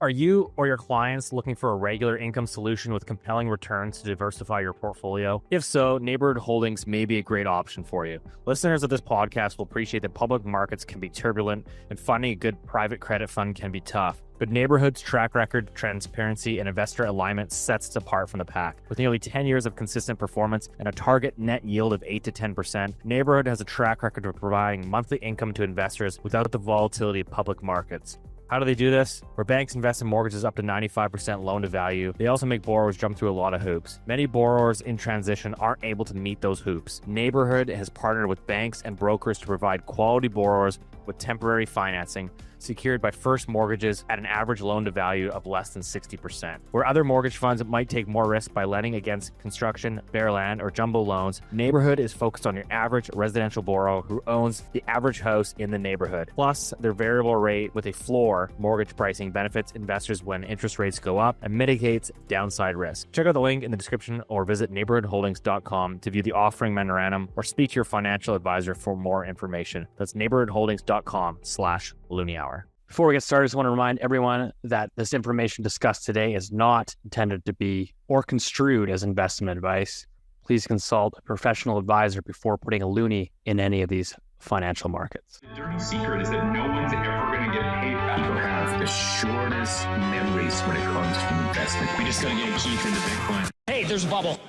Are you or your clients looking for a regular income solution with compelling returns to diversify your portfolio? If so, Neighborhood Holdings may be a great option for you. Listeners of this podcast will appreciate that public markets can be turbulent and finding a good private credit fund can be tough. But Neighborhood's track record, transparency, and investor alignment sets it apart from the pack. With nearly 10 years of consistent performance and a target net yield of 8 to 10%, Neighborhood has a track record of providing monthly income to investors without the volatility of public markets. How do they do this? Where banks invest in mortgages up to 95% loan to value, they also make borrowers jump through a lot of hoops. Many borrowers in transition aren't able to meet those hoops. Neighborhood has partnered with banks and brokers to provide quality borrowers with temporary financing secured by first mortgages at an average loan to value of less than 60%. Where other mortgage funds might take more risk by lending against construction, bare land, or jumbo loans, Neighborhood is focused on your average residential borrower who owns the average house in the neighborhood. Plus, their variable rate with a floor mortgage pricing benefits investors when interest rates go up and mitigates downside risk. Check out the link in the description or visit neighborhoodholdings.com to view the offering memorandum or speak to your financial advisor for more information. That's neighborhoodholdings.com/Loonie Hour. Before we get started, I just want to remind everyone that this information discussed today is not intended to be or construed as investment advice. Please consult a professional advisor before putting a loonie in any of these financial markets. The dirty secret is that no one's ever going to get paid back. People have the shortest memories when it comes to investment. We just got to get Keith into Bitcoin. Hey, there's a bubble.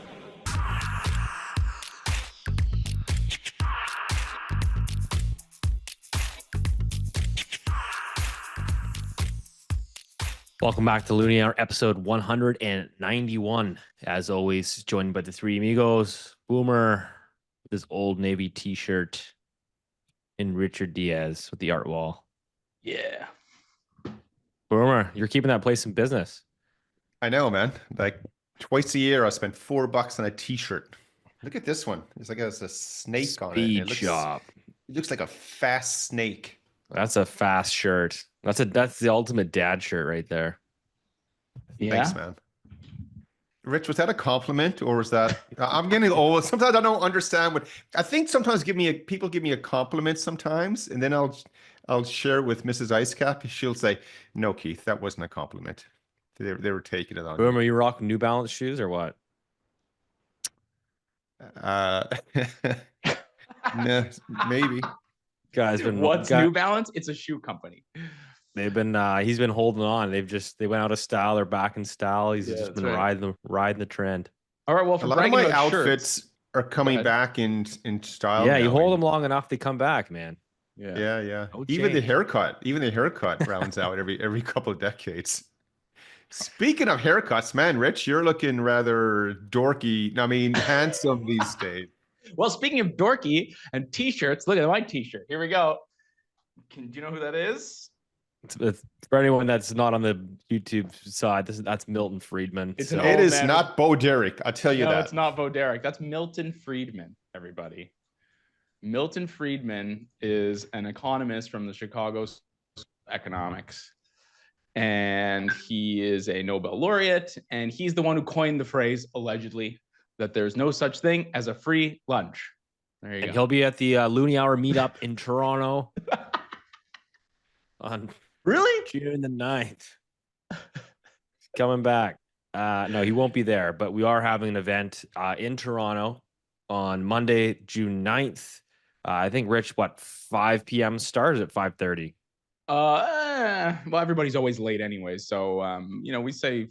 Welcome back to Loonie Hour, episode 191. As always, joined by the three amigos, Boomer with his Old Navy t-shirt, and Richard Diaz with the art wall. Yeah. Boomer, you're keeping that place in business. I know, man. Like twice a year, I spend $4 on a t-shirt. Look at this one. It's like there's a snake on it. Speed job. It looks like a fast snake. That's a fast shirt. That's the ultimate dad shirt right there. Yeah. Thanks, man. Rich, was that a compliment or was that? I'm getting old. Sometimes I don't understand what. I think sometimes people give me a compliment sometimes, and then I'll share with Mrs. Icecap. She'll say, "No, Keith, that wasn't a compliment. They were taking it on." Boom, are you rocking New Balance shoes or what? No, maybe. Guys, New Balance? It's a shoe company. They've been he's been holding on. They went out of style. They're back in style. He's just been riding the trend. All right. Well, for a lot of my outfits shirts, are coming back in style. Yeah, now. you hold them long enough, they come back, man. Yeah. No Even the change. haircut rounds out every couple of decades. Speaking of haircuts, man, Rich, you're looking rather dorky. I mean, handsome these days. Well, speaking of dorky and t-shirts, look at my t-shirt. Here we go. Do you know who that is? It's for anyone that's not on the YouTube side, that's Milton Friedman. It's It is not Bo Derek. I'll tell you No, that. it's not Bo Derek. That's Milton Friedman, everybody. Milton Friedman is an economist from the Chicago Economics. And he is a Nobel laureate. And he's the one who coined the phrase, allegedly, that there's no such thing as a free lunch. There you go. He'll be at the Loonie Hour meetup in Toronto on June the 9th. Coming back. No, he won't be there, but we are having an event in Toronto on Monday, June 9th. I think, Rich, 5 p.m. start? Is it 5:30? Well, everybody's always late anyway. So, we say,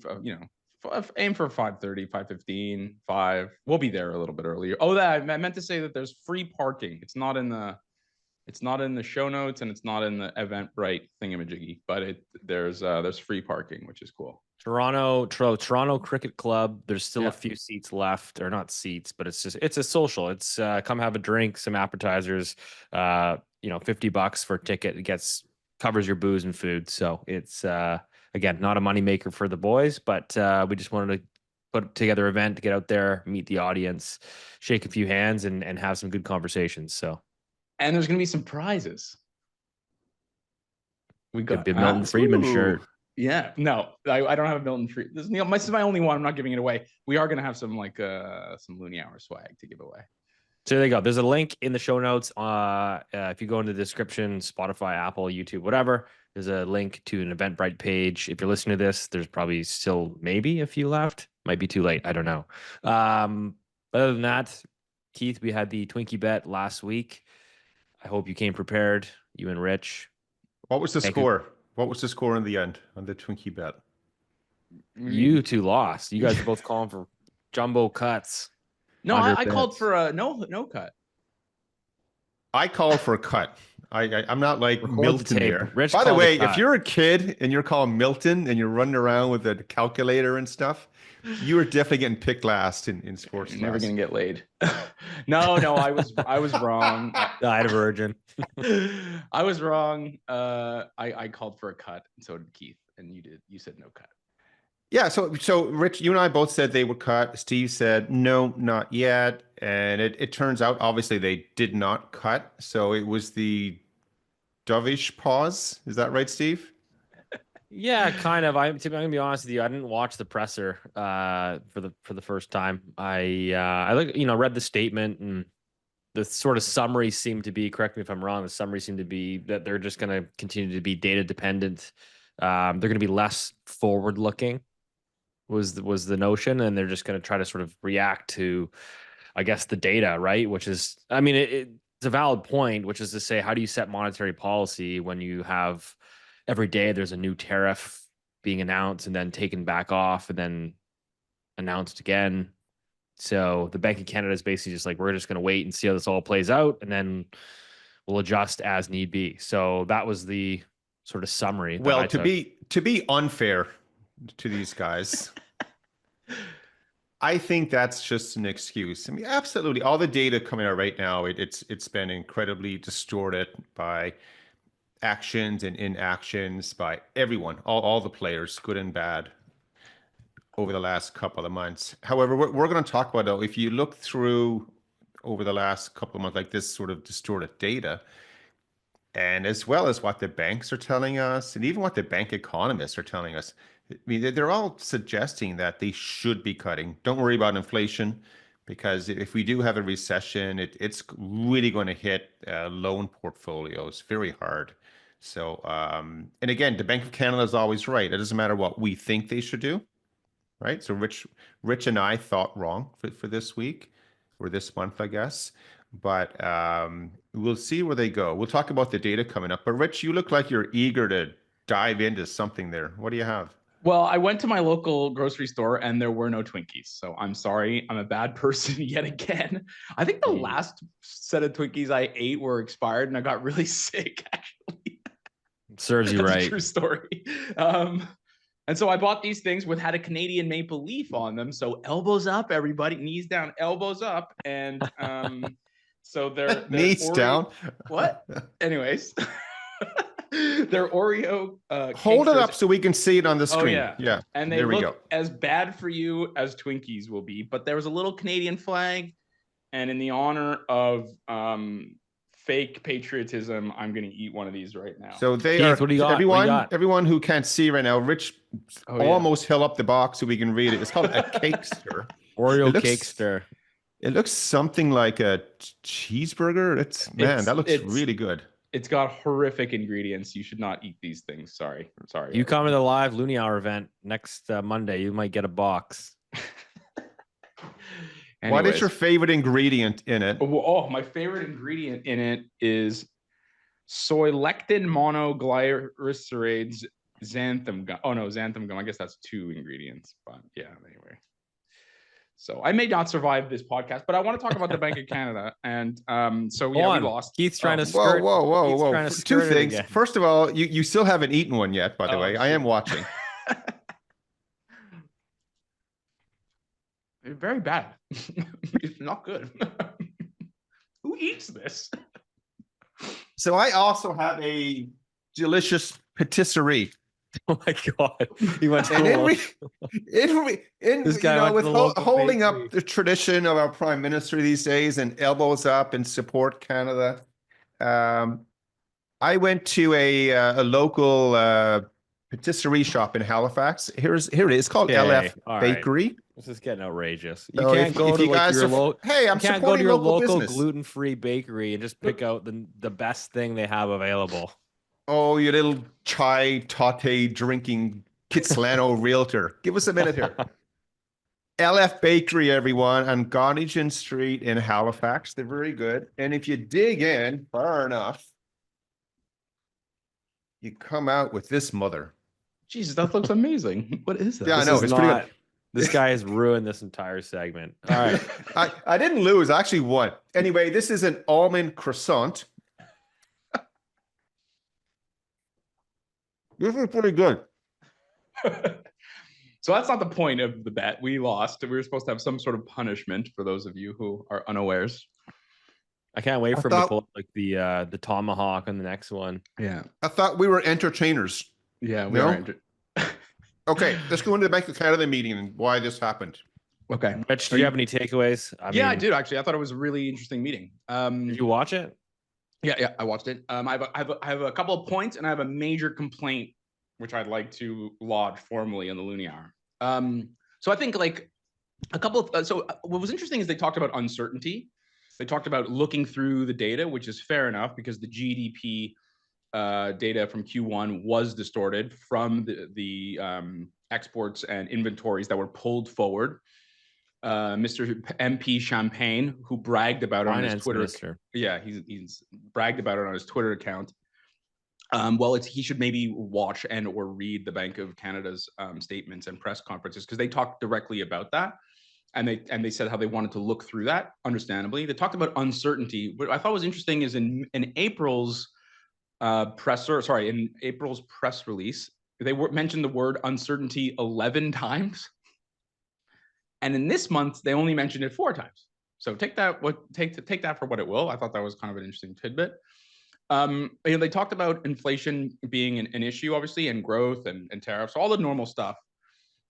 aim for 5:30, 5:15, 5. We'll be there a little bit earlier. Oh, I meant to say that there's free parking. It's not in the show notes and it's not in the Eventbrite thingamajiggy, but there's free parking, which is cool. Toronto Cricket Club. There's still Yeah. a few seats left, or not seats, but it's a social. It's come have a drink, some appetizers, $50 for a ticket. It covers your booze and food. So it's again, not a moneymaker for the boys, but we just wanted to put together an event to get out there, meet the audience, shake a few hands, and have some good conversations. So, and there's gonna be some prizes. We got a Milton Friedman shirt. Yeah, no, I don't have a Milton Friedman. This is my only one. I'm not giving it away. We are gonna have some some Loonie Hour swag to give away. So there you go. There's a link in the show notes. If you go into the description, Spotify, Apple, YouTube, whatever, There's a link to an Eventbrite page. If you're listening to this, there's probably still maybe a few left. Might be too late. I don't know. Other than that, Keith, we had the Twinkie bet last week. I hope you came prepared, you and Rich. What was the Thank you. score? What was the score in the end on the Twinkie bet? You two lost. You guys are both calling for jumbo cuts. No, Under I called bets. for a no cut. I called for a cut. I'm not like Record the Milton tape. here. Rich By the called a way, cut. if you're a kid and you're called Milton and you're running around with a calculator and stuff, you are definitely getting picked last in sports. You're never class. gonna get laid. No, I was wrong. Died a virgin. I was wrong. I called for a cut, and so did Keith, and you said no cut. Yeah, so Rich, you and I both said they would cut. Steve said no, not yet, and it turns out obviously they did not cut. So it was the dovish pause. Is that right, Steve? Yeah, kind of. I'm gonna be honest with you. I didn't watch the presser for the first time. I read the statement, and the sort of summary seemed to be, correct me if I'm wrong, the summary seemed to be that they're just going to continue to be data dependent. They're going to be less forward looking was the notion, and they're just going to try to sort of react to, I guess, the data, right? Which is, I mean, it's a valid point, which is to say, how do you set monetary policy when you have every day there's a new tariff being announced and then taken back off and then announced again? So the Bank of Canada is basically just like, we're just going to wait and see how this all plays out, and then we'll adjust as need be. So that was the sort of summary. Well, to be unfair to these guys, I think that's just an excuse. I mean, absolutely, all the data coming out right now, it's been incredibly distorted by actions and inactions by everyone, all the players, good and bad, over the last couple of months. However, we're going to talk about, though, if you look through over the last couple of months, like this sort of distorted data, and as well as what the banks are telling us, and even what the bank economists are telling us, I mean, they're all suggesting that they should be cutting. Don't worry about inflation, because if we do have a recession, it's really going to hit loan portfolios very hard. So, and again, the Bank of Canada is always right. It doesn't matter what we think they should do, right? So Rich and I thought wrong for this week or this month, I guess. But we'll see where they go. We'll talk about the data coming up. But Rich, you look like you're eager to dive into something there. What do you have? Well, I went to my local grocery store and there were no Twinkies. So I'm sorry. I'm a bad person yet again. I think the last set of Twinkies I ate were expired and I got really sick, actually. Serves you That's right. a true story. And so I bought these things had a Canadian maple leaf on them. So elbows up, everybody, knees down, elbows up. And so they're knees down. What? Anyways. They're Oreo. Hold it up so we can see it on the screen. Oh, yeah. And they look as bad for you as Twinkies will be. But there was a little Canadian flag. And in the honor of fake patriotism, I'm going to eat one of these right now. So they Keith, are, what do you got? everyone who can't see right now, Rich almost held up the box so we can read it. It's called a cakester. Oreo cakester. It looks something like a cheeseburger. That looks really good. It's got horrific ingredients. You should not eat these things. Sorry. You come to the live Loonie Hour event next Monday, you might get a box. What is your favorite ingredient in it? Oh, my favorite ingredient in it is soy lectin monoglyceride xanthan gum. Oh no, xanthan gum. I guess that's 2 ingredients, but yeah, anyway. So I may not survive this podcast, but I want to talk about the Bank of Canada. And so we lost. Keith's trying to skirt. Whoa. 2 things. Again. First of all, you still haven't eaten one yet, by the way. Shit. I am watching. Very bad. It's not good. Who eats this? So I also have a delicious patisserie. Oh my God! He went this guy with holding up the tradition of our prime minister these days and elbows up and support Canada. I went to a local patisserie shop in Halifax. Here it is. It's called LF Bakery. Right. This is getting outrageous. You so can't go to your local. Hey, I'm supporting your local gluten-free bakery and just pick out the best thing they have available. Oh, you little chai latte drinking Kitsilano realtor. Give us a minute here. LF Bakery, everyone, on Gonigan Street in Halifax. They're very good. And if you dig in far enough, you come out with this mother. Jesus, that looks amazing. What is that? Yeah, I This know. is It's pretty not. good. This guy has ruined this entire segment. All right. I didn't lose. I actually won. Anyway, this is an almond croissant. This is pretty good. So that's not the point of the bet. We lost. We were supposed to have some sort of punishment for those of you who are unawares. I can't wait I for him to thought- pull up like the tomahawk on the next one. Yeah. I thought we were entertainers. Yeah. We No? are. Okay, let's go into the Bank of Canada meeting and why this happened. Okay. Rich, do you have any takeaways? I mean, did actually. I thought it was a really interesting meeting. Did you watch it? Yeah, I watched it. I have a couple of points and I have a major complaint, which I'd like to lodge formally in the Loonie Hour. So I think like a couple of, what was interesting is they talked about uncertainty. They talked about looking through the data, which is fair enough because the GDP data from Q1 was distorted from the exports and inventories that were pulled forward. Mr. MP Champagne, who bragged about it on his Twitter. Minister. Yeah, he's bragged about it on his Twitter account. He should maybe watch and or read the Bank of Canada's statements and press conferences because they talked directly about that, and they said how they wanted to look through that. Understandably, they talked about uncertainty. What I thought was interesting is in April's press release, they mentioned the word uncertainty 11 times. And in this month, they only mentioned it 4 times. So take that for what it will. I thought that was kind of an interesting tidbit. They talked about inflation being an issue, obviously, and growth and tariffs, all the normal stuff.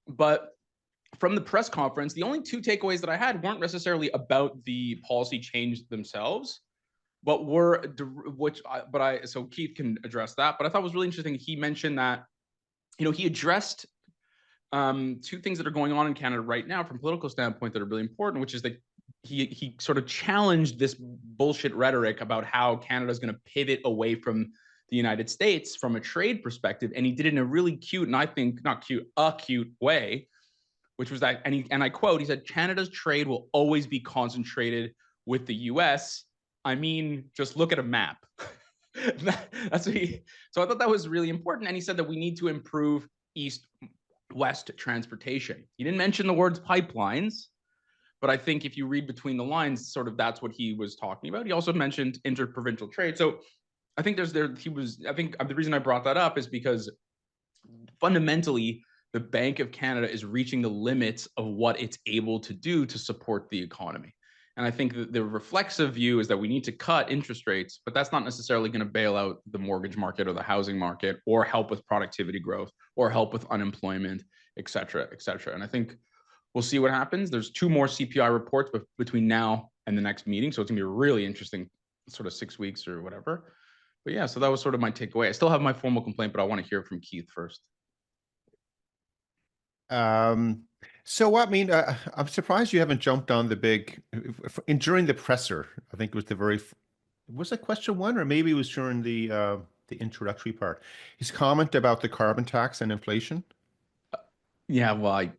But from the press conference, the only 2 takeaways that I had weren't necessarily about the policy change themselves, but so Keith can address that. But I thought it was really interesting. He mentioned that, he addressed 2 things that are going on in Canada right now from a political standpoint that are really important, which is that he sort of challenged this bullshit rhetoric about how Canada is going to pivot away from the United States from a trade perspective. And he did it in a really cute, and I think not cute, a cute way, which was that, and I quote, he said, Canada's trade will always be concentrated with the US. I mean, just look at a map. That's what so I thought that was really important. And he said that we need to improve east-west transportation. He didn't mention the words pipelines, but I think if you read between the lines, sort of that's what he was talking about. He also mentioned interprovincial trade. So I think I think the reason I brought that up is because fundamentally, the Bank of Canada is reaching the limits of what it's able to do to support the economy. And I think that the reflexive view is that we need to cut interest rates, but that's not necessarily going to bail out the mortgage market or the housing market or help with productivity growth or help with unemployment, et cetera, et cetera. And I think we'll see what happens. There's 2 more CPI reports between now and the next meeting. So it's gonna be a really interesting sort of 6 weeks or whatever. But yeah, so that was sort of my takeaway. I still have my formal complaint, but I want to hear from Keith first. So I mean, I'm surprised you haven't jumped on the big during the presser. I think it was was that question 1 or maybe it was during the introductory part. His comment about the carbon tax and inflation. Yeah, well,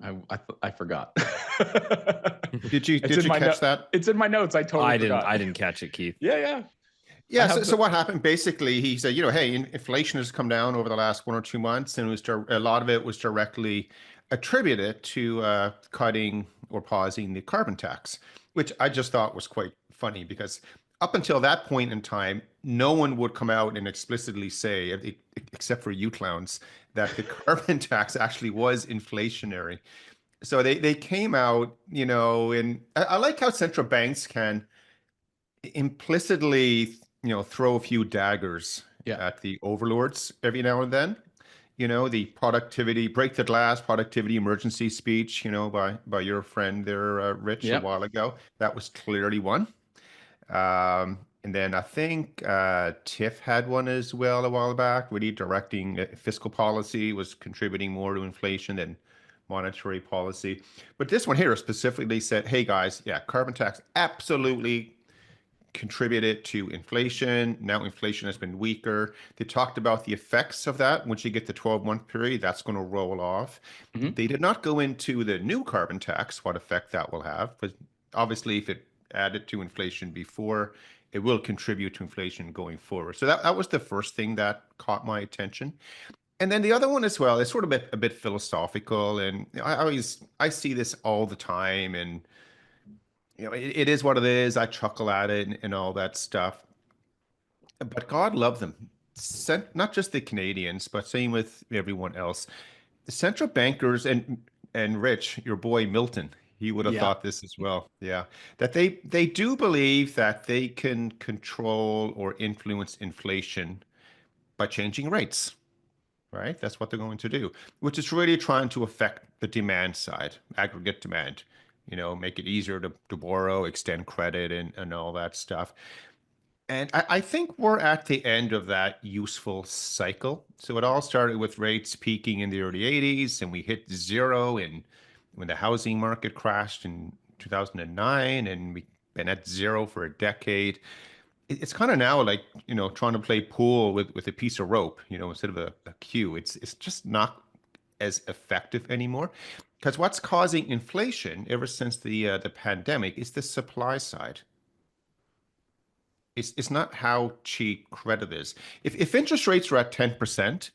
I forgot. Did you catch that? It's in my notes. I forgot. I didn't catch it, Keith. Yeah. Yeah. So what happened? Basically, he said, hey, inflation has come down over the last 1 or 2 months, and a lot of it was directly attributed to cutting or pausing the carbon tax, which I just thought was quite funny because up until that point in time, no one would come out and explicitly say, except for you clowns, that the carbon tax actually was inflationary. So they came out, and I like how central banks can implicitly, throw a few daggers at the overlords every now and then. The productivity, break the glass productivity emergency speech, by your friend there, Rich, a while ago. That was clearly one. And then I think TIFF had one as well a while back, really directing fiscal policy was contributing more to inflation than monetary policy. But this one here specifically said, hey guys, carbon tax absolutely contributed to inflation. Now inflation has been weaker. They talked about the effects of that. Once you get the 12-month period, that's going to roll off. Mhm. They did not go into the new carbon tax, what effect that will have. But obviously, if it added to inflation before, it will contribute to inflation going forward. So that was the first thing that caught my attention. And then the other one as well is sort of a bit philosophical. And I see this all the time. And it is what it is. I chuckle at it and all that stuff. But God love them. Not just the Canadians, but same with everyone else. The central bankers and Rich, your boy Milton, he would have Yeah. thought this as well. Yeah, that they do believe that they can control or influence inflation by changing rates. Right? That's what they're going to do, which is really trying to affect the demand side, aggregate demand. Make it easier to borrow, extend credit, and all that stuff. And I think we're at the end of that useful cycle. So it all started with rates peaking in the early 80s, and we hit zero when the housing market crashed in 2009, and we've been at zero for a decade. It's kind of now like, trying to play pool with a piece of rope, instead of a cue. It's just not as effective anymore. Because what's causing inflation ever since the pandemic is the supply side. It's not how cheap credit is. If interest rates are at 10%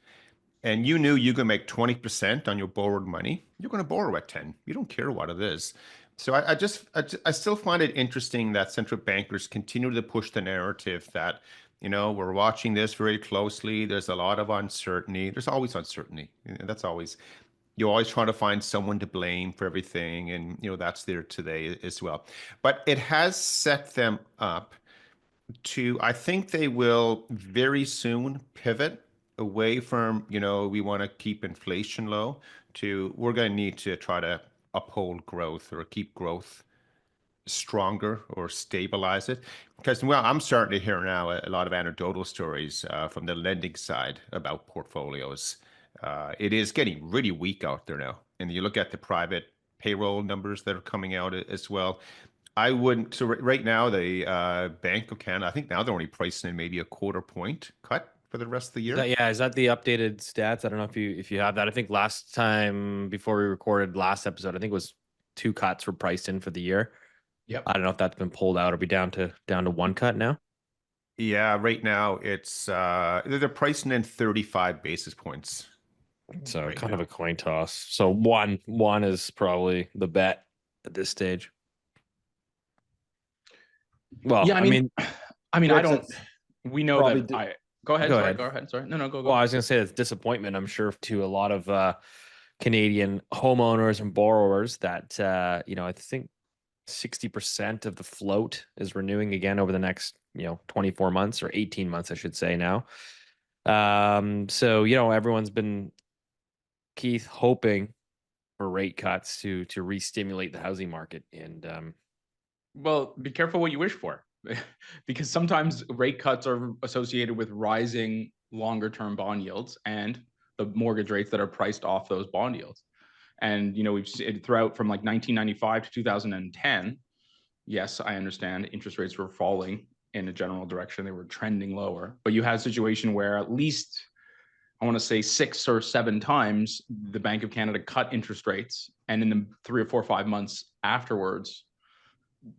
and you knew you could make 20% on your borrowed money, you're going to borrow at 10. You don't care what it is. So I still find it interesting that central bankers continue to push the narrative that, we're watching this very closely. There's a lot of uncertainty. There's always uncertainty. You're always trying to find someone to blame for everything. And, that's there today as well. But it has set them up I think they will very soon pivot away from, we want to keep inflation low to we're going to need to try to uphold growth or keep growth stronger or stabilize it. Because, well, I'm starting to hear now a lot of anecdotal stories from the lending side about portfolios. It is getting really weak out there now. And you look at the private payroll numbers that are coming out as well. I wouldn't. So right now, the Bank of Canada, I think now they're only pricing in maybe a quarter point cut for the rest of the year. Is that the updated stats? I don't know if you have that. I think last time before we recorded last episode, I think it was 2 cuts were priced in for the year. Yep. I don't know if that's been pulled out or be down to 1 cut now. Yeah, right now it's they're pricing in 35 basis points. So right kind now. of a coin toss. So one is probably the bet at this stage. Well, Yeah, I mean, I don't. We know probably that. Go ahead. Go Sorry. ahead. Go ahead. Sorry. No. Go. Well, I was going to say it's disappointment, I'm sure, to a lot of Canadian homeowners and borrowers that, I think 60% of the float is renewing again over the next, 24 months or 18 months, I should say now. So, everyone's been, Keith, hoping for rate cuts to re-stimulate the housing market. And Well, be careful what you wish for, because sometimes rate cuts are associated with rising longer-term bond yields and the mortgage rates that are priced off those bond yields. And we've seen throughout from like 1995 to 2010. Yes, I understand interest rates were falling in a general direction; they were trending lower. But you had a situation where at least I want to say 6 or 7 times the Bank of Canada cut interest rates, and in the 3 or 4 or 5 months afterwards,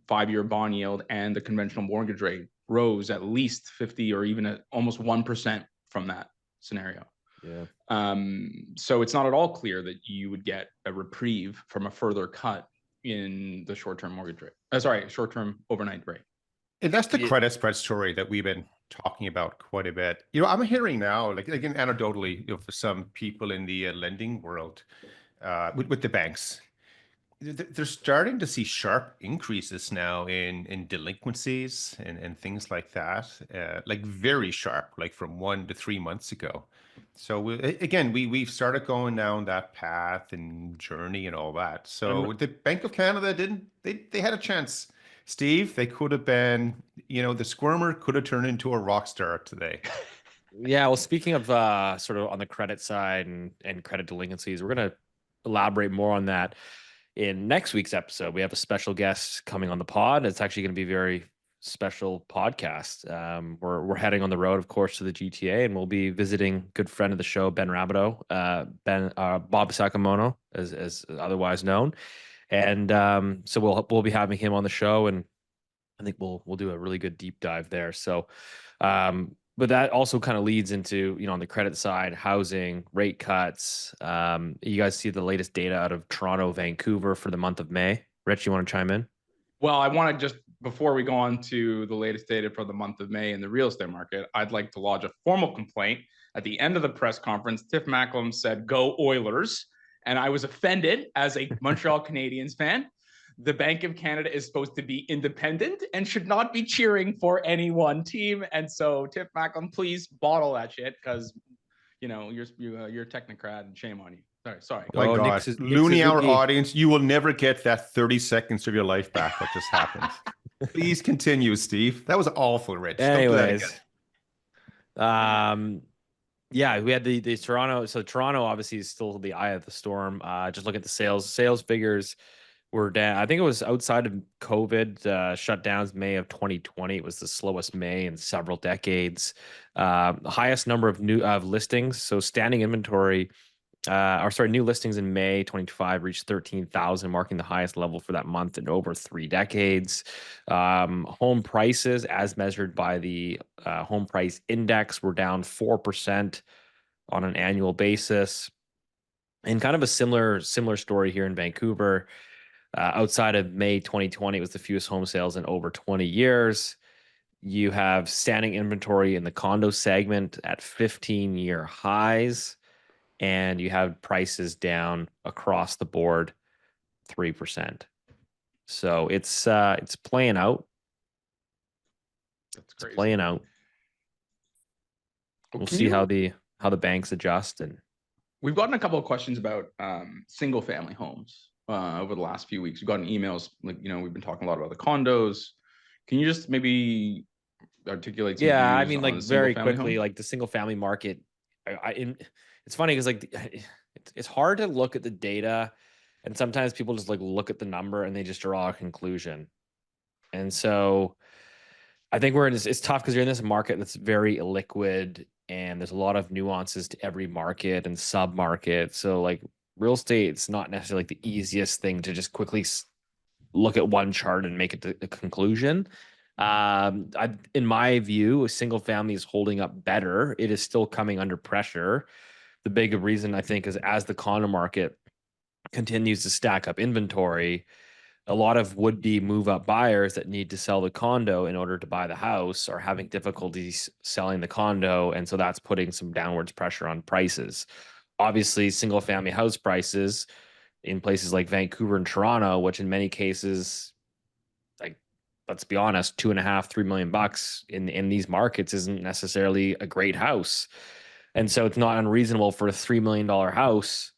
5-year bond yield and the conventional mortgage rate rose at least 50 or even at almost 1% from that scenario. yeah. So it's not at all clear that you would get a reprieve from a further cut in the short-term mortgage rate. Short-term overnight rate. And that's the credit spread story that we've been talking about quite a bit. I'm hearing now, like again, anecdotally, for some people in the lending world, with the banks, they're starting to see sharp increases now in delinquencies and things like that, like very sharp, like from 1 to 3 months ago. So we've started going down that path and journey and all that. So the Bank of Canada they had a chance. Steve, they could have been, the squirmer could have turned into a rock star today. Yeah, well, speaking of sort of on the credit side and credit delinquencies, we're going to elaborate more on that in next week's episode. We have a special guest coming on the pod. It's actually going to be very special podcast. We're heading on the road, of course, to the GTA, and we'll be visiting good friend of the show, Ben Rabideau, Bob Sakamono, as otherwise known, and so we'll be having him on the show, and I think we'll do a really good deep dive there. So, but that also kind of leads into, on the credit side, housing, rate cuts. You guys see the latest data out of Toronto, Vancouver for the month of May. Rich, you want to chime in? Well, I want to just, before we go on to the latest data for the month of May in the real estate market, I'd like to lodge a formal complaint. At the end of the press conference, Tiff Macklem said, "Go Oilers." And I was offended as a Montreal Canadiens fan. The Bank of Canada is supposed to be independent and should not be cheering for any one team. And so, Tiff Macklem, please bottle that shit, because you're a technocrat, and shame on you. Sorry. Oh my Oh, God. Loonie Hour audience, you will never get that 30 seconds of your life back that just happened. Please continue, Steve. That was awful, Rich. Anyways, yeah, we had the Toronto. So Toronto obviously is still the eye of the storm. Just look at the sales figures were down. I think it was outside of COVID shutdowns, May of 2020. It was the slowest May in several decades. The highest number of new listings. So standing inventory, new listings in May 2025 reached 13,000, marking the highest level for that month in over 3 decades. Home prices, as measured by the home price index, were down 4% on an annual basis. And kind of a similar story here in Vancouver. Outside of May 2020, it was the fewest home sales in over 20 years. You have standing inventory in the condo segment at 15-year highs, and you have prices down across the board 3%. So it's playing out. That's crazy. It's playing out. We'll see how the banks adjust. And we've gotten a couple of questions about single family homes over the last few weeks. We've gotten emails, we've been talking a lot about the condos. Can you just maybe articulate some views I mean, on very quickly, home? the single family market. It's funny because it's hard to look at the data, and sometimes people just look at the number and they just draw a conclusion. And so I think it's tough because you're in this market that's very illiquid, and there's a lot of nuances to every market and sub market. So real estate, it's not necessarily the easiest thing to just quickly look at one chart and make it a conclusion. In my view, a single family is holding up better. It is still coming under pressure. The big reason, I think, is as the condo market continues to stack up inventory, a lot of would-be move-up buyers that need to sell the condo in order to buy the house are having difficulties selling the condo, and so that's putting some downwards pressure on prices. Obviously, single-family house prices in places like Vancouver and Toronto, which in many cases, let's be honest, $2.5-3 million in these markets isn't necessarily a great house. And so it's not unreasonable for a $3 million house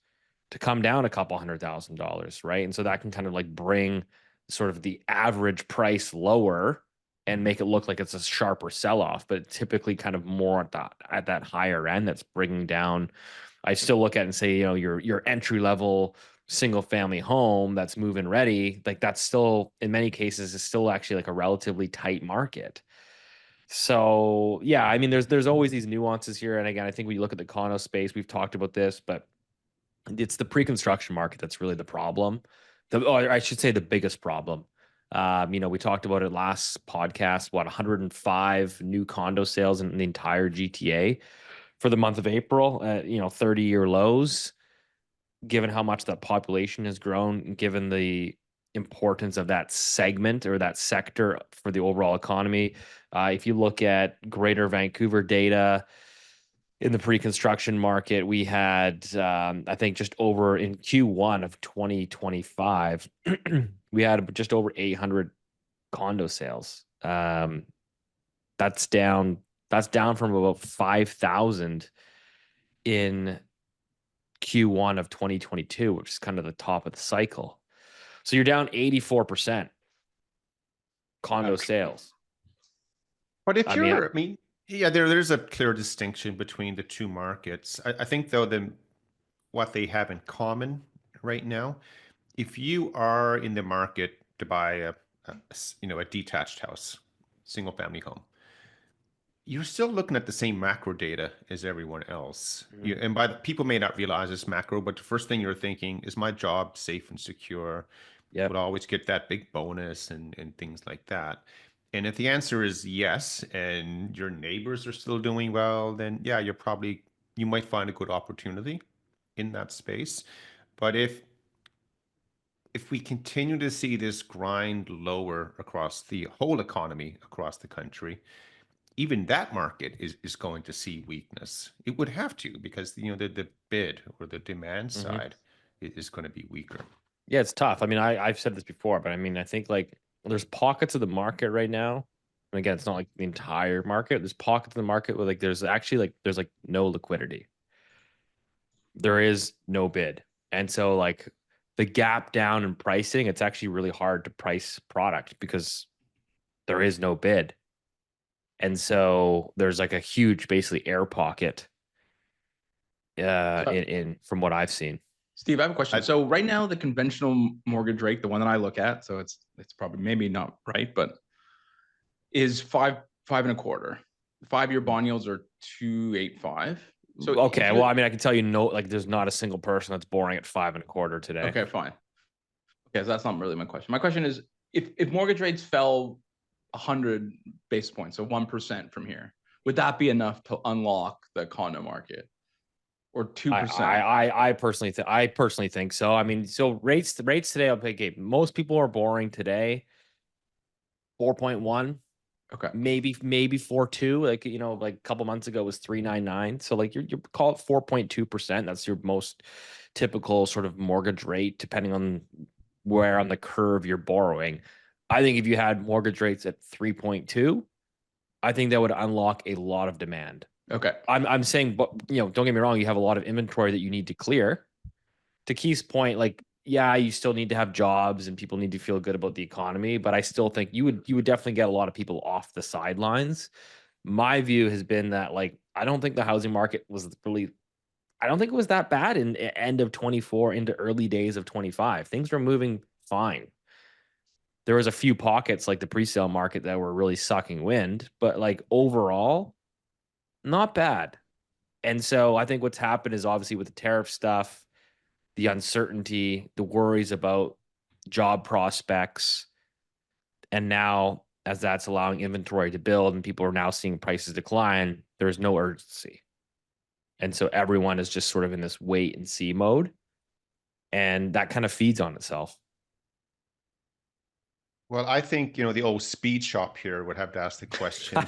to come down a couple $100,000, right? And so that can kind of bring sort of the average price lower and make it look like it's a sharper sell-off, but typically kind of more at that higher end that's bringing down. I still look at it and say, your entry level single family home that's move-in ready, that's still in many cases is still actually a relatively tight market. So yeah, I mean, there's always these nuances here. And again, I think when you look at the condo space, we've talked about this, but it's the pre-construction market that's really the problem. I should say the biggest problem. We talked about it last podcast, 105 new condo sales in the entire GTA for the month of April, 30-year lows. Given how much that population has grown, given the importance of that segment or that sector for the overall economy. If you look at Greater Vancouver data in the pre-construction market, we had, I think just over in Q1 of 2025, we had just over 800 condo sales. That's down from about 5,000 in Q1 of 2022, which is kind of the top of the cycle. So you're down 84% condo sales. But if there's a clear distinction between the two markets. I think though what they have in common right now, if you are in the market to buy a detached house, single family home, you're still looking at the same macro data as everyone else. And people may not realize it's macro, but the first thing you're thinking is my job safe and secure? Yep. Would always get that big bonus and things like that. And if the answer is yes, and your neighbors are still doing well, then yeah, you might find a good opportunity in that space. But if we continue to see this grind lower across the whole economy across the country, even that market is going to see weakness. It would have to, because the bid or the demand side is going to be weaker. Yeah, it's tough. I mean, I've said this before, but I mean, I think like there's pockets of the market right now. And again, it's not like the entire market. There's pockets of the market where like there's no liquidity. There is no bid. And so like the gap down in pricing, it's actually really hard to price product because there is no bid. And so there's like a huge basically air pocket in from what I've seen. Steve, I have a question. So right now, the conventional mortgage rate, the one that I look at, so it's probably maybe not right, but is 5.25. 5-year bond yields are 2.85. So okay, well, I mean, I can tell you, like, there's not a single person that's boring at 5.25 today. Okay, fine. Okay, so that's not really my question. My question is, if mortgage rates fell 100 basis points, so 1% from here, would that be enough to unlock the condo market? Or 2%? I personally think so. I mean, so rates today, I'll pick most people are boring today. 4.1. Okay. Maybe 4.2. Like, like a couple months ago was 3.99. So like you call it 4.2%. That's your most typical sort of mortgage rate, depending on where on the curve you're borrowing. I think if you had mortgage rates at 3.2, I think that would unlock a lot of demand. Okay. I'm saying, but don't get me wrong, you have a lot of inventory that you need to clear. To Keith's point, like, yeah, you still need to have jobs and people need to feel good about the economy, but I still think you would definitely get a lot of people off the sidelines. My view has been that, like, I don't think the housing market I don't think it was that bad in end of 24 into early days of 25. Things were moving fine. There was a few pockets like the pre-sale market that were really sucking wind, but like overall, not bad. And so I think what's happened is obviously with the tariff stuff, the uncertainty, the worries about job prospects, and now as that's allowing inventory to build and people are now seeing prices decline, there's no urgency. And so everyone is just sort of in this wait and see mode, and that kind of feeds on itself. Well, I think, the old speed shop here would have to ask the question,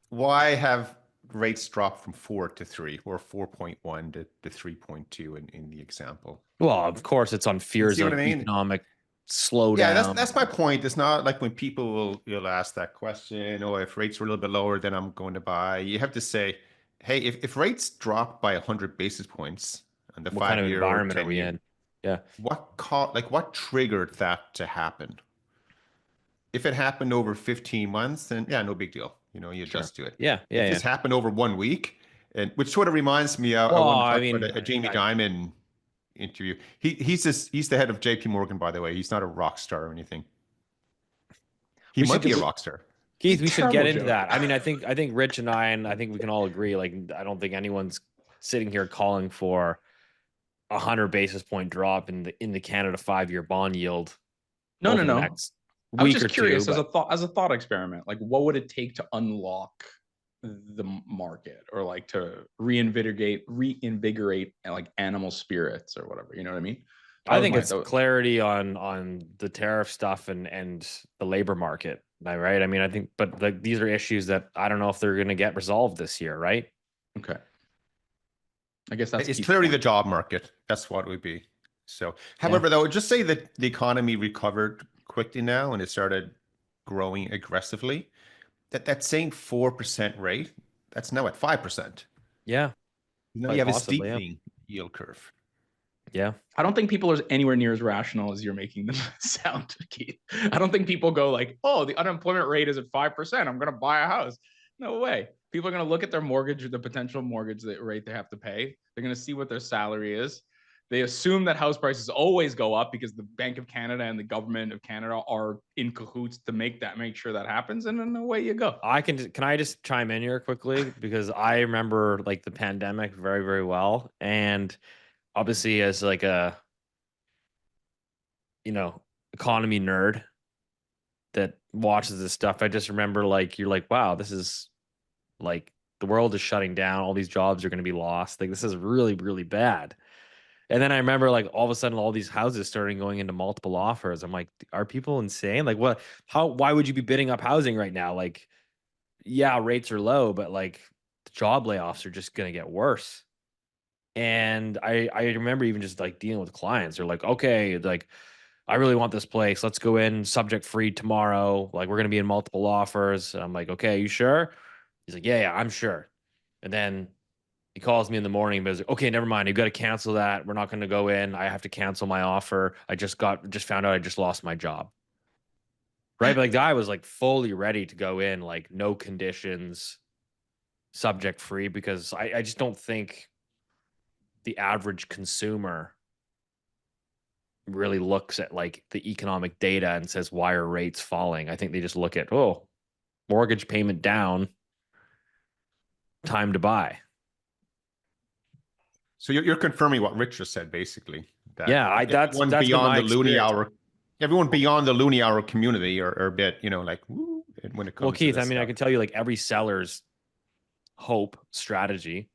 why have rates dropped from 4 to 3 or 4.1 to 3.2 in the example? Well, of course, it's on fears of economic slowdown. Yeah, that's my point. It's not like when people will ask that question, oh, if rates were a little bit lower, then I'm going to buy. You have to say, hey, if rates drop by 100 basis points on the 5-year kind of environment or 10 are we year, in? Yeah. What triggered that to happen? If it happened over 15 months, then yeah, no big deal. You adjust to it. Yeah. If this happened over 1 week, and which sort of reminds me, I want to talk about a Jamie Dimon interview. He's the head of JP Morgan, by the way. He's not a rock star or anything. He might be a rock star. Keith, we should get into that. I mean, I think Rich and I think we can all agree, like, I don't think anyone's sitting here calling for 100 basis point drop in the Canada 5-year bond yield. No. I was just curious, as a thought experiment, like, what would it take to unlock the market, or like to reinvigorate like animal spirits or whatever? You know what I mean? I think it's clarity on the tariff stuff and the labor market, right? I mean, I think, but these are issues that I don't know if they're going to get resolved this year, right? Okay. I guess it's clearly the job market. That's what it would be. So, however, though, just say that the economy recovered quickly now and it started growing aggressively. That same 4% rate, that's now at 5%. Yeah. You have a steepening yield curve. Yeah. I don't think people are anywhere near as rational as you're making them sound, Keith. I don't think people go like, oh, the unemployment rate is at 5%. I'm going to buy a house. No way. People are going to look at their mortgage, or the potential mortgage rate they have to pay. They're going to see what their salary is. They assume that house prices always go up because the Bank of Canada and the government of Canada are in cahoots to make sure that happens, and then away you go. Can I just chime in here quickly, because I remember like the pandemic very, very well, and obviously as like a economy nerd that watches this stuff, I just remember like you're like, wow, this is like the world is shutting down, all these jobs are going to be lost, like this is really, really bad. And then I remember like all of a sudden all these houses starting going into multiple offers. I'm like, are people insane? Like why would you be bidding up housing right now? Like, yeah, rates are low, but like the job layoffs are just going to get worse. And I remember even just like dealing with clients. They're like, okay, like I really want this place. Let's go in subject free tomorrow. Like we're going to be in multiple offers. And I'm like, okay, you sure? He's like, yeah, I'm sure. And then he calls me in the morning, but he's like, okay, never mind. You got to cancel that. We're not going to go in. I have to cancel my offer. I just found out I just lost my job. Right. But like the guy was like fully ready to go in, like no conditions, subject free, because I just don't think the average consumer really looks at like the economic data and says, why are rates falling? I think they just look at, oh, mortgage payment down, time to buy. So you're confirming what Rich just said, basically. That Yeah, that's beyond the Loonie experience. Hour. Everyone beyond the Loonie Hour community are a bit, like, woo, when it comes Well, Keith, to I mean, stuff. I can tell you like every seller's hope strategy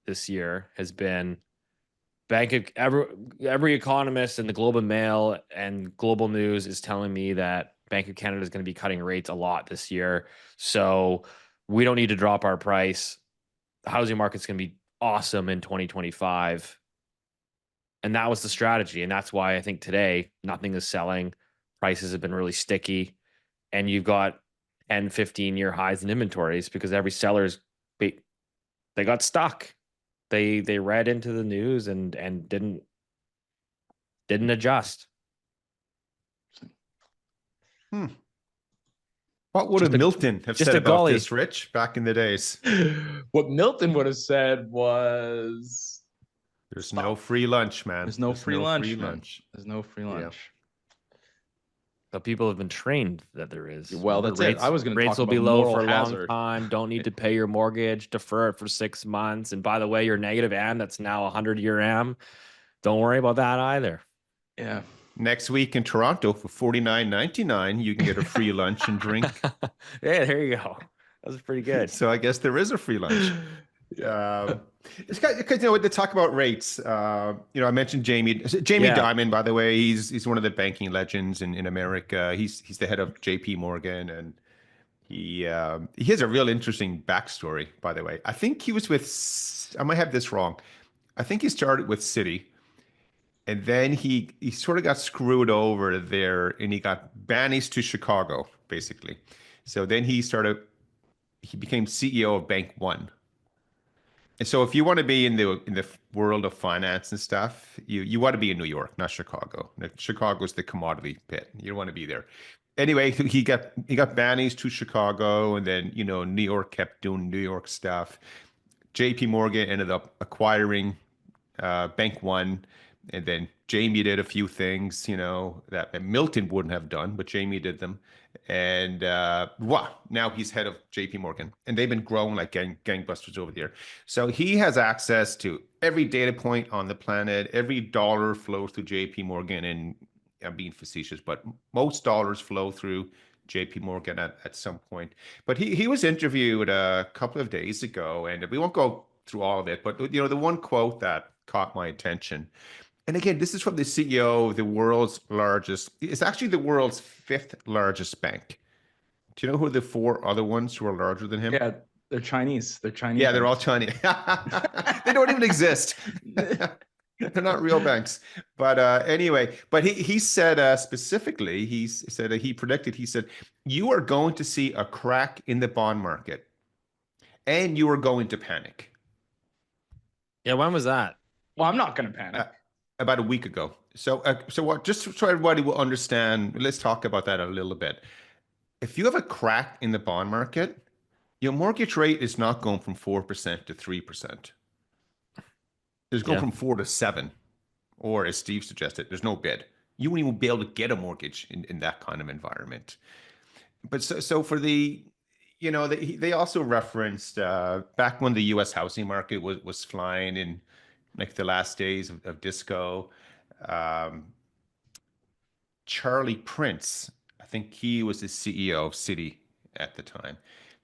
this year has been every economist in the Globe and Mail and Global News is telling me that Bank of Canada is going to be cutting rates a lot this year. So we don't need to drop our price. The housing market's going to be awesome in 2025. And that was the strategy. And that's why I think today nothing is selling. Prices have been really sticky. And you've got 10, 15-year highs in inventories because every seller's they got stuck. They read into the news and didn't adjust. What would Milton have said about this, Rich, back in the days? What Milton would have said was, "There's no free lunch, man. There's no free lunch. There's no free lunch." Yeah. But people have been trained that there is. Well, that's rates, it. I was going to talk rates will about be low moral for a hazard. long time. Don't need to pay your mortgage. Defer it for 6 months. And by the way, your negative AM that's now a 100-year AM. Don't worry about that either. Yeah. Next week in Toronto for $49.99, you can get a free lunch and drink. Yeah, there you go. That was pretty good. So I guess there is a free lunch. It's because they talk about rates. I mentioned Jamie Dimon, by the way. He's one of the banking legends in America. He's the head of J.P. Morgan, and he has a real interesting backstory. By the way, I think he was with. I might have this wrong. I think he started with Citi, and then he sort of got screwed over there, and he got banished to Chicago, basically. So then he became CEO of Bank One. And so if you want to be in the world of finance and stuff, you want to be in New York, not Chicago. Chicago's the commodity pit. You don't want to be there. Anyway, he got banished to Chicago, and then New York kept doing New York stuff. JP Morgan ended up acquiring Bank One, and then Jamie did a few things, that Milton wouldn't have done, but Jamie did them. And now he's head of JP Morgan, and they've been growing like gangbusters over there. So he has access to every data point on the planet. Every dollar flows through JP Morgan, and I'm being facetious, but most dollars flow through JP Morgan at some point. But he was interviewed a couple of days ago, and we won't go through all of it, but the one quote that caught my attention. And again, this is from the CEO of the world's largest, it's actually the world's 5th largest bank. Do you know who are the 4 other ones who are larger than him? Yeah, they're Chinese. They're Chinese. Yeah, they're all Chinese. They don't even exist. They're not real banks. But anyway, but he said specifically, he said you are going to see a crack in the bond market, and you are going to panic. Yeah, when was that? Well, I'm not going to panic. About a week ago. So what? Just so everybody will understand, let's talk about that a little bit. If you have a crack in the bond market, your mortgage rate is not going from 4% to 3%. It's going from 4 to 7. or as Steve suggested, there's no bid. You wouldn't even be able to get a mortgage in that kind of environment. But so for the, they also referenced back when the U.S. housing market was flying in like the last days of disco. Um, Charlie Prince, I think he was the CEO of Citi at the time.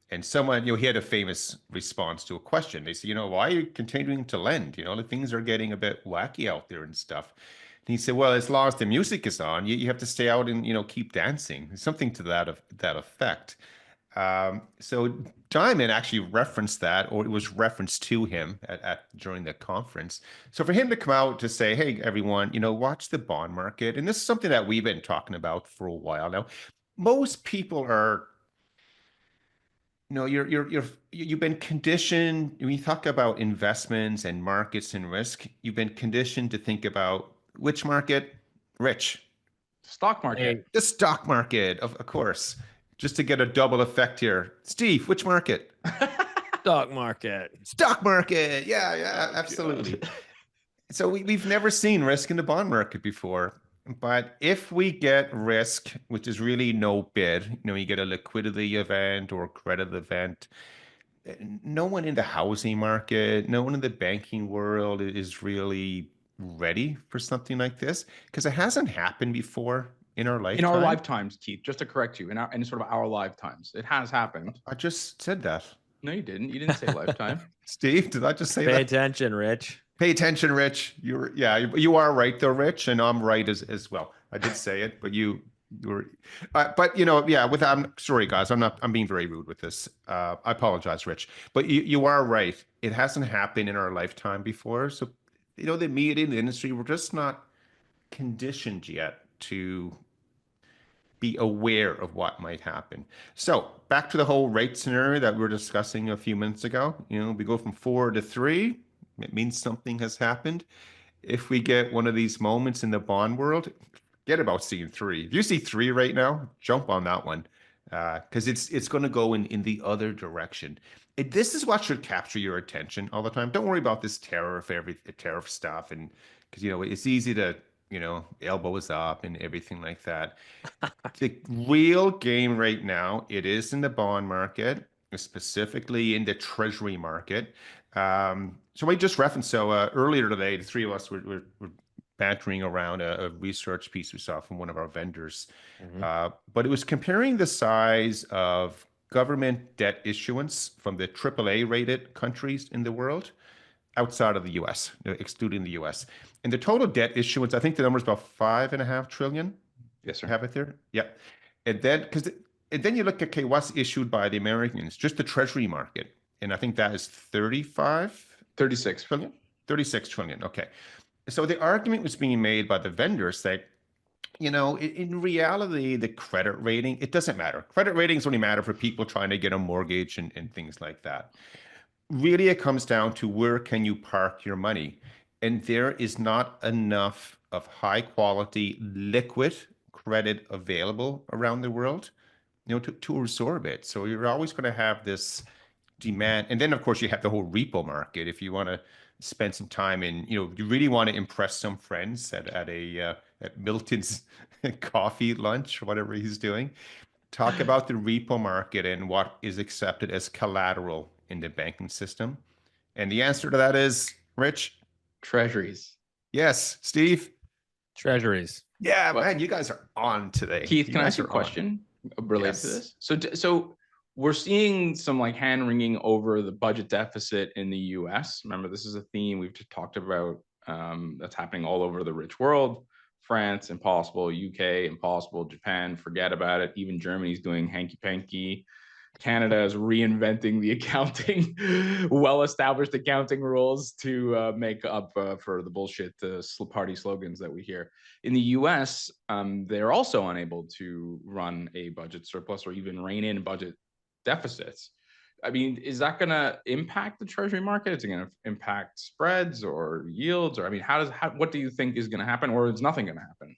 And someone, he had a famous response to a question. They said, why are you continuing to lend? The things are getting a bit wacky out there and stuff. And he said, well, as long as the music is on, you have to stay out and, keep dancing. Something to that effect. So Diamond actually referenced that, or it was referenced to him during the conference. So for him to come out to say, "Hey, everyone, watch the bond market," and this is something that we've been talking about for a while now. Most people are, you've been conditioned. When you talk about investments and markets and risk, you've been conditioned to think about which market, Rich. Stock market. The stock market, of course. Just to get a double effect here. Steve, which market? Stock market. Stock market. Yeah, absolutely. So we've never seen risk in the bond market before. But if we get risk, which is really no bid, you get a liquidity event or credit event, no one in the housing market, no one in the banking world is really ready for something like this because it hasn't happened before in our lifetime. In our lifetimes, Keith, just to correct you, in sort of our lifetimes, it has happened. I just said that. No, you didn't. You didn't say lifetime. Steve, did I just say that? Pay attention, Rich. Pay attention, Rich. You are right though, Rich, and I'm right as well. I did say it, but you were, I'm sorry, guys. I'm being very rude with this. I apologize, Rich, but you are right. It hasn't happened in our lifetime before. So, the media in the industry, we're just not conditioned yet to be aware of what might happen. So back to the whole rate scenario that we were discussing a few minutes ago. We go from 4 to 3. It means something has happened. If we get one of these moments in the bond world, forget about seeing 3. If you see 3 right now, jump on that one because it's going to go in the other direction. This is what should capture your attention all the time. Don't worry about this tariff stuff, and because it's easy to elbows up and everything like that. The real game right now, it is in the bond market, specifically in the treasury market. So I just referenced, earlier today, the three of us were bantering around a research piece we saw from one of our vendors. But it was comparing the size of government debt issuance from the AAA rated countries in the world outside of the US, excluding the US. And the total debt issuance, I think the number is about $5.5 trillion. Yes, sir. Have it there? Yeah. And then you look at, okay, what's issued by the Americans, just the treasury market. And I think that is 36 trillion. 36 trillion. Okay. So the argument was being made by the vendors that, in reality, the credit rating, it doesn't matter. Credit ratings only matter for people trying to get a mortgage and things like that. Really, it comes down to where can you park your money? And there is not enough of high quality liquid credit available around the world, to absorb it. So you're always going to have this demand. And then, of course, you have the whole repo market. If you want to spend some time in, you really want to impress some friends at Milton's coffee lunch or whatever he's doing, talk about the repo market and what is accepted as collateral in the banking system. And the answer to that is, Rich? Treasuries. Yes. Steve? Treasuries. Yeah, man, you guys are on today. Keith, can I ask you a question related to this? So we're seeing some hand wringing over the budget deficit in the US. Remember, this is a theme we've just talked about that's happening all over the rich world. France, impossible. UK, impossible. Japan, forget about it. Even Germany's doing hanky-panky. Canada is reinventing the accounting, well-established accounting rules to make up for the bullshit party slogans that we hear. In the US, they're also unable to run a budget surplus or even rein in budget deficits. I mean, is that going to impact the treasury market? Is it going to impact spreads or yields? Or, I mean, what do you think is going to happen, or is nothing going to happen?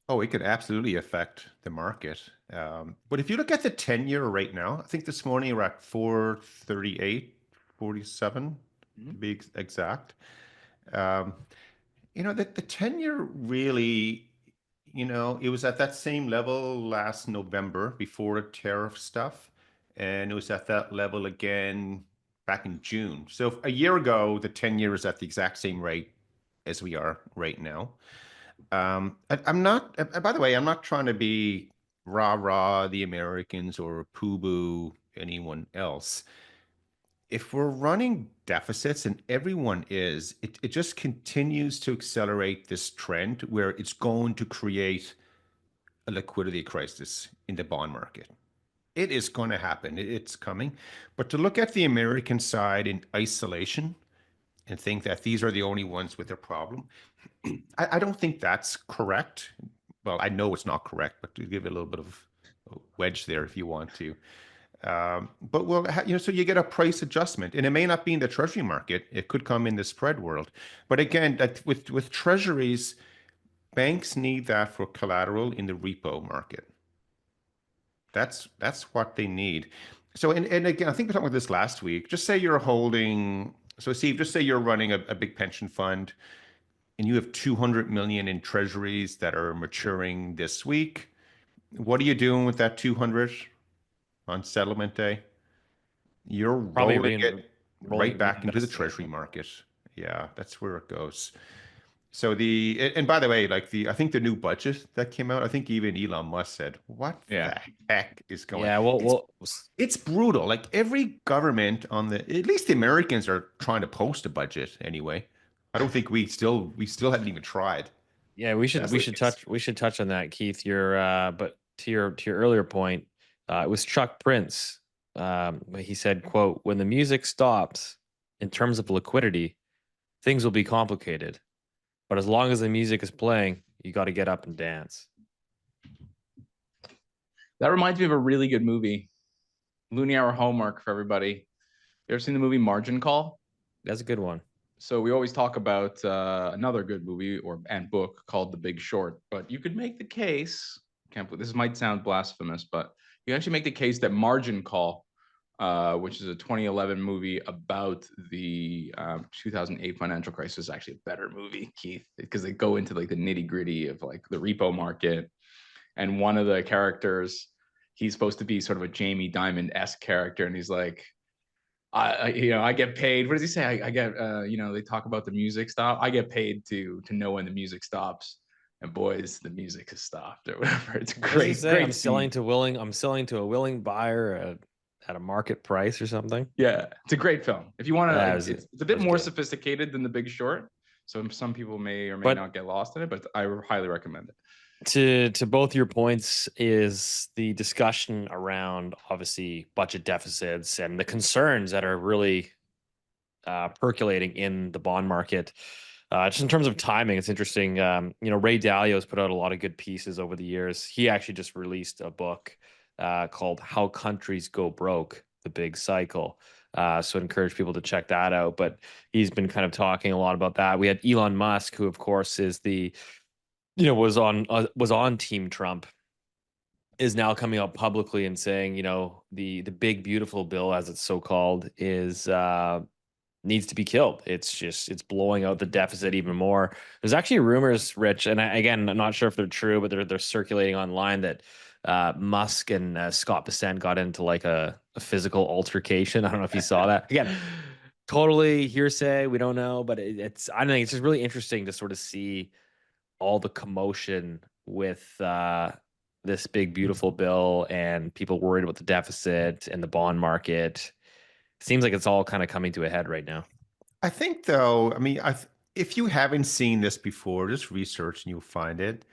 Oh, it could absolutely affect the market. But if you look at the 10-year right now, I think this morning we're at 438, 47 to be exact. The 10-year really, it was at that same level last November before the tariff stuff, and it was at that level again back in June. So a year ago, the 10-year is at the exact same rate as we are right now. I'm not, by the way, I'm not trying to be rah rah the Americans or poo boo anyone else. If we're running deficits, and everyone is, it just continues to accelerate this trend where it's going to create a liquidity crisis in the bond market. It is going to happen. It's coming. But to look at the American side in isolation and think that these are the only ones with a problem, I don't think that's correct. Well, I know it's not correct, but to give it a little bit of a wedge there if you want to. But well, so you get a price adjustment, and it may not be in the treasury market. It could come in the spread world. But again, that with treasuries, banks need that for collateral in the repo market. That's what they need. So, and again, I think we talked about this last week. Just say you're holding. So, Steve, just say you're running a big pension fund, and you have 200 million in treasuries that are maturing this week. What are you doing with that 200 on settlement day? You're Probably rolling it right back into the reinvesting. treasury market. Yeah, that's where it goes. So and by the way, I think the new budget that came out, I think even Elon Musk said, "What the heck is going?" Yeah, It's brutal. Like every government at least the Americans are trying to post a budget anyway. I don't think we still haven't even tried. yeah, we should touch on that, Keith. But to your earlier point, it was Chuck Prince. He said, "quote When the music stops, in terms of liquidity, things will be complicated. But as long as the music is playing, you got to get up and dance." That reminds me of a really good movie, Loonie Hour homework for everybody. You ever seen the movie Margin Call? That's a good one. So we always talk about another good movie and book called The Big Short, but you could make the case. This might sound blasphemous, but you actually make the case that Margin Call, which is a 2011 movie about the 2008 financial crisis, is actually a better movie, Keith, because they go into like the nitty gritty of like the repo market, and one of the characters, he's supposed to be sort of a Jamie Dimon-esque character, and he's like, I get paid. What does he say? I get, they talk about the music stop. I get paid to know when the music stops. And boys, the music has stopped or whatever. It's a great. I'm selling to a willing buyer at a market price or something. Yeah, it's a great film. If you want to, it's a bit more good. sophisticated than The Big Short. So some people may or may not get lost in it, but I highly recommend it. To both your points is the discussion around obviously budget deficits and the concerns that are really percolating in the bond market. Just in terms of timing, it's interesting. Ray Dalio has put out a lot of good pieces over the years. He actually just released a book called "How Countries Go Broke: The Big Cycle." So I'd encourage people to check that out. But he's been kind of talking a lot about that. We had Elon Musk, who of course is was on Team Trump, is now coming out publicly and saying, the big beautiful bill, as it's so called, is needs to be killed. It's blowing out the deficit even more. There's actually rumors, Rich, and I'm not sure if they're true, but they're circulating online that Musk and Scott Bessent got into like a physical altercation. I don't know if you saw that. Again, totally hearsay. We don't know, but I think it's just really interesting to sort of see all the commotion with this big beautiful bill and people worried about the deficit and the bond market. Seems like it's all kind of coming to a head right now. I think, though, if you haven't seen this before, just research and you'll find it.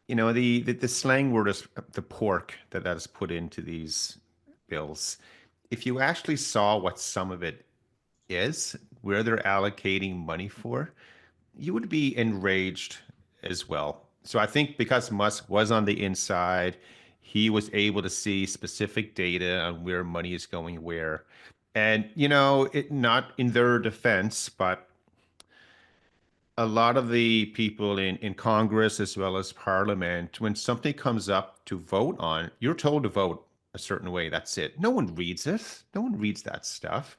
The slang word is the pork that is put into these bills. If you actually saw what some of it is, where they're allocating money for, you would be enraged as well. So I think because Musk was on the inside, he was able to see specific data on where money is going where. And, it not in their defense, but a lot of the people in Congress as well as Parliament, when something comes up to vote on, you're told to vote a certain way. That's it. No one reads it. No one reads that stuff.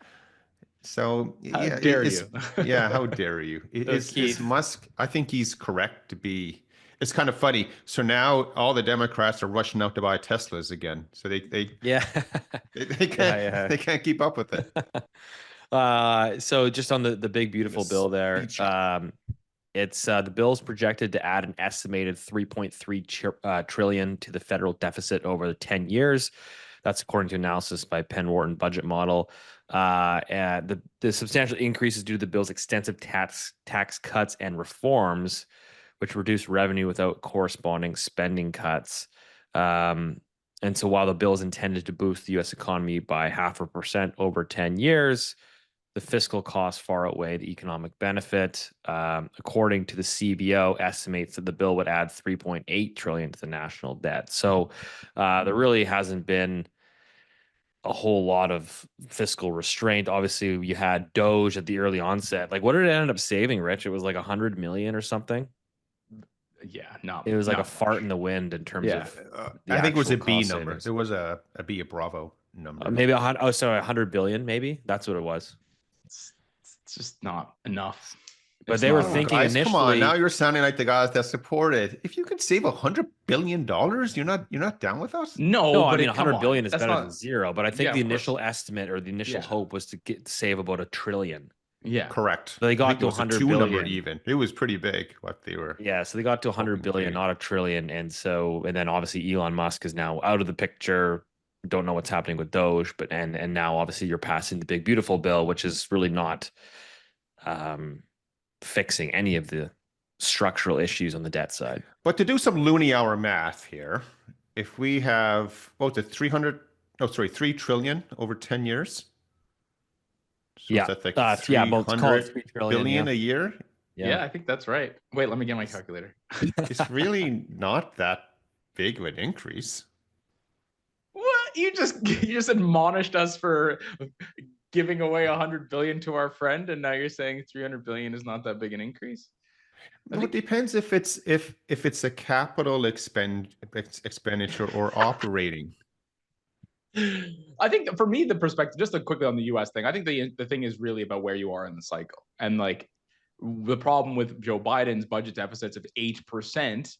So How yeah, dare it's you? yeah, how dare you? Is Keith. Musk? I think he's correct to be. It's kind of funny. So now all the Democrats are rushing out to buy Teslas again. So Yeah. they can't Yeah, they can't keep up with it. yeah. So just on the big In a beautiful bill there, speed trap. it's the bill's projected to add an estimated 3.3 trillion to the federal deficit over the 10 years. That's according to analysis by Penn Wharton budget model. And the substantial increase is due to the bill's extensive tax cuts and reforms, which reduce revenue without corresponding spending cuts. And so while the bill is intended to boost the U.S. economy by 0.5% over 10 years, the fiscal costs far outweigh the economic benefit. According to the CBO, estimates that the bill would add 3.8 trillion to the national debt. So there really hasn't been a whole lot of fiscal restraint. Obviously, you had Doge at the early onset. Like, what did it end up saving, Rich? It was like 100 million or something. Yeah, not It was like a not fart much. in the wind in terms Yeah. of the I think it was actual a B cost number. savings. There was a B, a Bravo number. Maybe 100. Oh, sorry, 100 billion. Maybe that's what it was. It's just not enough. But It's they were not Oh, enough. thinking guys, come on! Now initially. you're sounding like the guys that support it. If you can save $100 billion, you're not down with us. No, No, I but mean, come 100 on. billion is That's better than not. zero. But I think Yeah, the of course. initial estimate or the initial Yeah. hope was to save about a trillion. Yeah. Correct. So they I got think to it was a 100 two number billion. even. It was pretty big what they were Yeah, so they got to 100 hoping to billion, do. not a trillion. And so, and then obviously Elon Musk is now out of the picture. Don't know what's happening with Doge, but and now obviously you're passing the big beautiful bill, which is really not fixing any of the structural issues on the debt side. But to do some Loonie Hour math here, if we have the 3 trillion over 10 years. So Yeah, that's like yeah, but let's call it 300 3 trillion. billion Yeah, a year. Yeah, I think that's right. Wait, let me get my calculator. It's really not that big of an increase. What? You just admonished us for giving away 100 billion to our friend, and now you're saying 300 billion is not that big an increase? I Well, it think depends if it's a capital expenditure or operating. I think for me, the perspective, just quickly on the US thing, I think the thing is really about where you are in the cycle. And like the problem with Joe Biden's budget deficits of 8%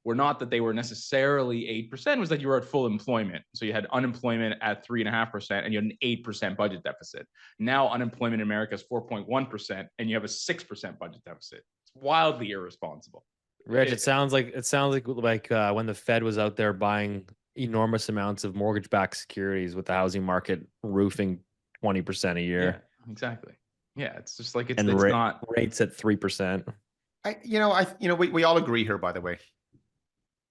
were not that they were necessarily 8%, was that you were at full employment. So you had unemployment at 3.5% and you had an 8% budget deficit. Now unemployment in America is 4.1% and you have a 6% budget deficit. It's wildly irresponsible. Rich, it sounds like when the Fed was out there buying enormous amounts of mortgage-backed securities with the housing market roofing 20% a year. Yeah, exactly. Yeah, it's just like it's and not rates at 3%. We all agree here, by the way.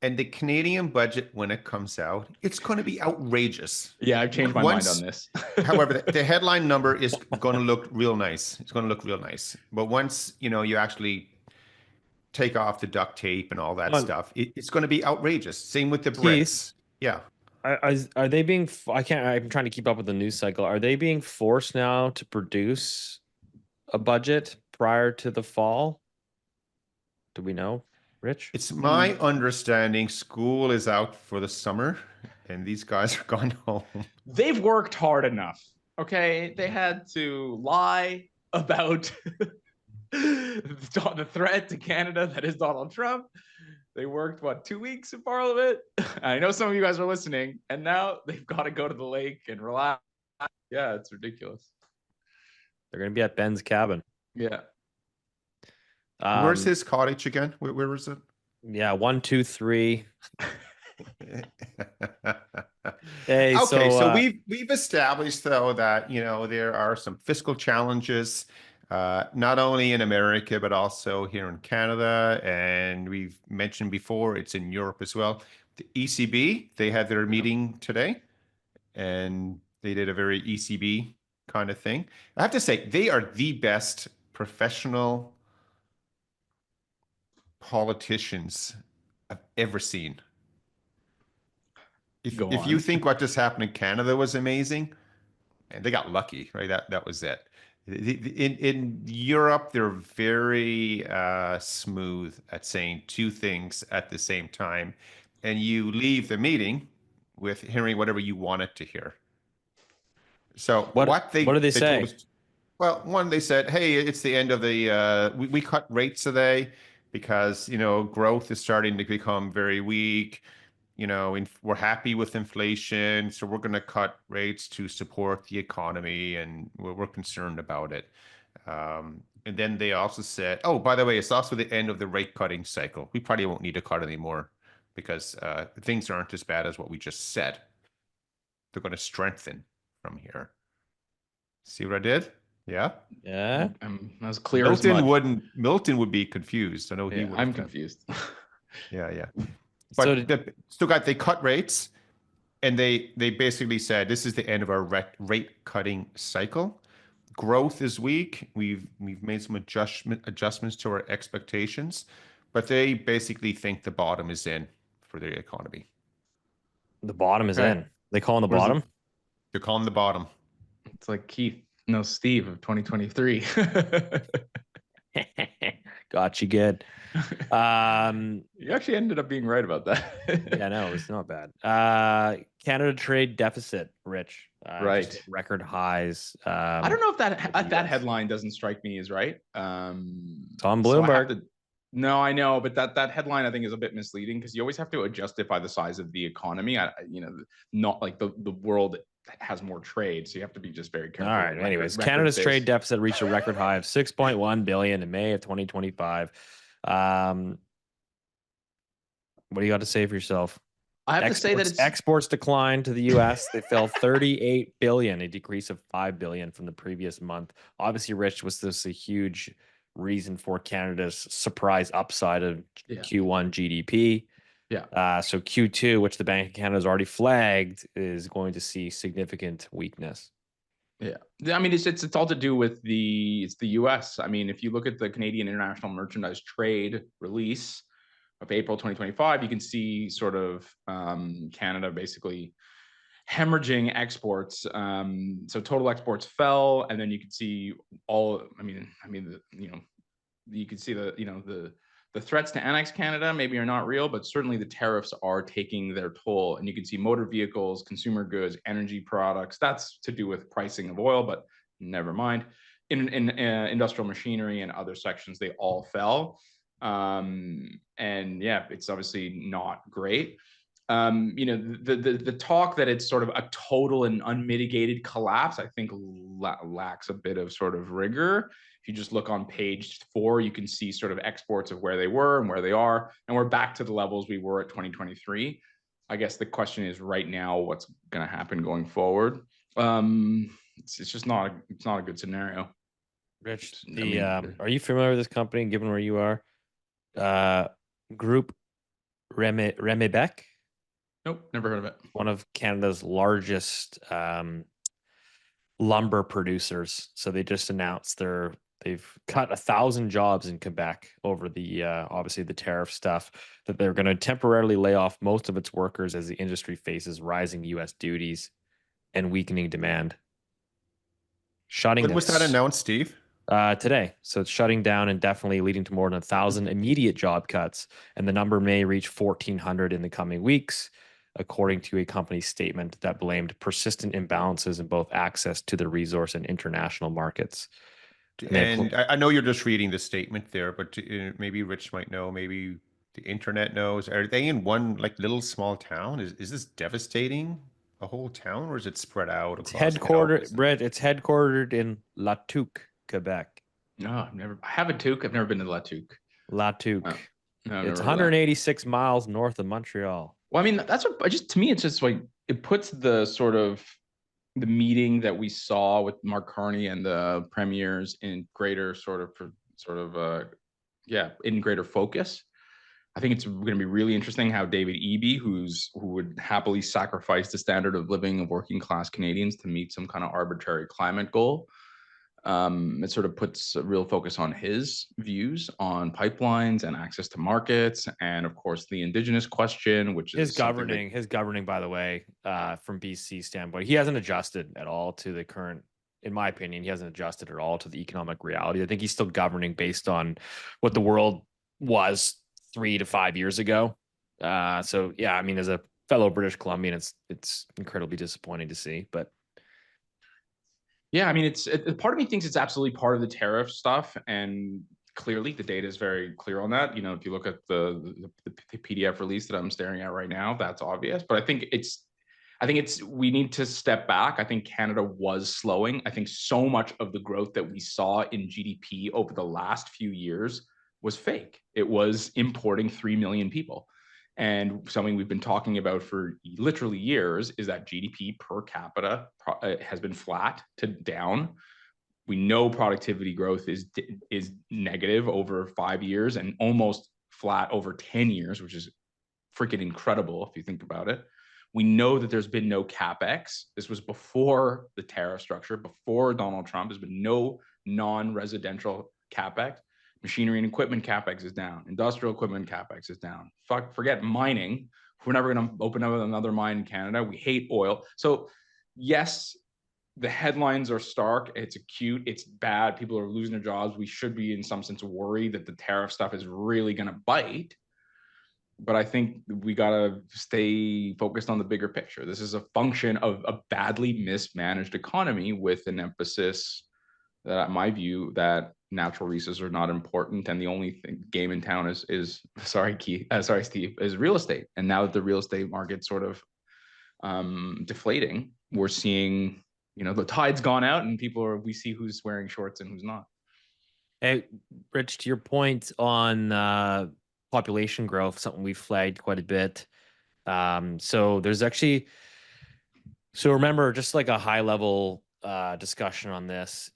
And the Canadian budget, when it comes out, it's going to be outrageous. Yeah, I've changed my mind on this. However, the headline number is going to look real nice. It's going to look real nice. But once you actually take off the duct tape and all that stuff, it's going to be outrageous. Same with the Brits. Yeah. Are they being? I'm trying to keep up with the news cycle. Are they being forced now to produce a budget prior to the fall? Do we know, Rich? It's my understanding school is out for the summer and these guys are gone home. They've worked hard enough. Okay. They had to lie about the threat to Canada that is Donald Trump. They worked, 2 weeks in Parliament? I know some of you guys are listening, and now they've got to go to the lake and relax. Yeah, it's ridiculous. They're going to be at Ben's cabin. Yeah. Where's his cottage again? Where is it? Yeah, 1, 2, 3. Hey, okay, so we've established though that there are some fiscal challenges, not only in America but also here in Canada, and we've mentioned before it's in Europe as well. The ECB, they had their meeting today, and they did a very ECB kind of thing. I have to say they are the best professional politicians I've ever seen. If you think what just happened in Canada was amazing, and they got lucky, right? That was it. In Europe, they're very smooth at saying two things at the same time, and you leave the meeting with hearing whatever you wanted to hear. So what do they say? Well, one, they said, hey, it's the end of the, we cut rates today because, growth is starting to become very weak. We're happy with inflation, so we're going to cut rates to support the economy, and we're concerned about it. And then they also said, oh, by the way, it's also the end of the rate cutting cycle. We probably won't need to cut anymore because things aren't as bad as what we just said. They're going to strengthen from here. See what I did? Yeah. Yeah. I'm as clear as mud. Milton would be confused. I know he Yeah, would. I'm confused. Yeah. So But they cut rates, and they basically said this is the end of our rate cutting cycle. Growth is weak. We've made some adjustments to our expectations, but they basically think the bottom is in for the economy. the bottom is Okay. in. They calling the What is it? bottom? They're calling the bottom. It's like Keith, no Steve of 2023. Got you good. You actually ended up being right about that. Yeah, no, it's not bad. Canada trade deficit, Rich. Right. Just record highs. I don't know if that the that US. headline doesn't strike me as right. It's on So I have Bloomberg. no, I know, but that headline I think is a bit misleading because you always have to adjust it by the size of the economy. Not like the world has more trade, so you have to be just very All careful. right. Anyways, Canada's trade deficit reached a record high of 6.1 billion in May of 2025. What do you got to say for yourself? I have to say that it's exports declined to the U.S. They fell 38 billion, a decrease of 5 billion from the previous month. Obviously, Rich, was this a huge reason for Canada's surprise upside of Q1 GDP? Yeah. So Q2, which the Bank of Canada has already flagged, is going to see significant weakness. Yeah, I mean, it's all to do with the U.S. I mean, if you look at the Canadian International Merchandise Trade release of April 2025, you can see sort of Canada basically hemorrhaging exports. So total exports fell, and then you can see all. You can see the threats to annex Canada maybe are not real, but certainly the tariffs are taking their toll. And you can see motor vehicles, consumer goods, energy products. That's to do with pricing of oil, but never mind. In industrial machinery and other sections, they all fell. And yeah, it's obviously not great. The talk that it's sort of a total and unmitigated collapse, I think lacks a bit of sort of rigor. If you just look on page 4, you can see sort of exports of where they were and where they are, and we're back to the levels we were at 2023. I guess the question is right now, what's going to happen going forward? It's just not a good scenario. Rich, are you familiar with this company, given where you are? Group Remebec? Nope, never heard of it. One of Canada's largest lumber producers. So they just announced they've cut 1,000 jobs in Quebec over the obviously the tariff stuff, that they're going to temporarily lay off most of its workers as the industry faces rising U.S. duties and weakening demand. When was that announced, Steve? Today. So it's shutting down indefinitely, leading to more than 1,000 immediate job cuts, and the number may reach 1,400 in the coming weeks, according to a company statement that blamed persistent imbalances in both access to the resource and international markets. And I know you're just reading the statement there, but maybe Rich might know, maybe the internet knows. Are they in one like little small town? Is this devastating a whole town, or is it spread out across? It's headquartered in La Tuque, Quebec. No, I have a Tuque. I've never been to La Tuque. La Tuque. No, it's 186 miles north of Montreal. Well, I mean, that's what to me, it's just like it puts the sort of the meeting that we saw with Mark Carney and the premiers in greater in greater focus. I think it's going to be really interesting how David Eby, who would happily sacrifice the standard of living of working class Canadians to meet some kind of arbitrary climate goal. It sort of puts a real focus on his views on pipelines and access to markets, and of course the Indigenous question, which is his governing, by the way, from BC standpoint, he hasn't adjusted at all to the current. In my opinion, he hasn't adjusted at all to the economic reality. I think he's still governing based on what the world was 3 to 5 years ago. So yeah, I mean, as a fellow British Columbian, it's incredibly disappointing to see, but. Yeah, I mean, part of me thinks it's absolutely part of the tariff stuff, and clearly the data is very clear on that. If you look at the PDF release that I'm staring at right now, that's obvious. But I think it's we need to step back. I think Canada was slowing. I think so much of the growth that we saw in GDP over the last few years was fake. It was importing 3 million people. And something we've been talking about for literally years is that GDP per capita has been flat to down. We know productivity growth is negative over 5 years and almost flat over 10 years, which is freaking incredible if you think about it. We know that there's been no capex. This was before the tariff structure, before Donald Trump. There's been no non-residential capex. Machinery and equipment capex is down. Industrial equipment capex is down. Forget mining. We're never going to open up another mine in Canada. We hate oil. So yes, the headlines are stark. It's acute. It's bad. People are losing their jobs. We should be in some sense worried that the tariff stuff is really going to bite. But I think we got to stay focused on the bigger picture. This is a function of a badly mismanaged economy with an emphasis that, in my view, that natural resources are not important, and the only game in town is Steve, is real estate. And now that the real estate market sort of deflating, we're seeing the tide's gone out, and we see who's wearing shorts and who's not. Hey, Rich, to your point on population growth, something we've flagged quite a bit. So remember, just like a high level discussion on this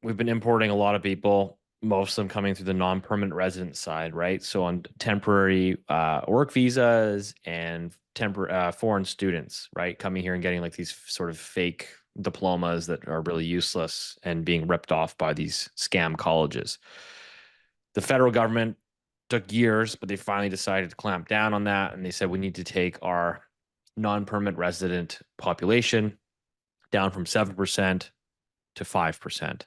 we've been importing a lot of people, most of them coming through the non-permanent resident side, right? So on temporary work visas and foreign students, right? Coming here and getting like these sort of fake diplomas that are really useless and being ripped off by these scam colleges. The federal government took years, but they finally decided to clamp down on that. And they said, we need to take our non-permanent resident population down from 7% to 5%,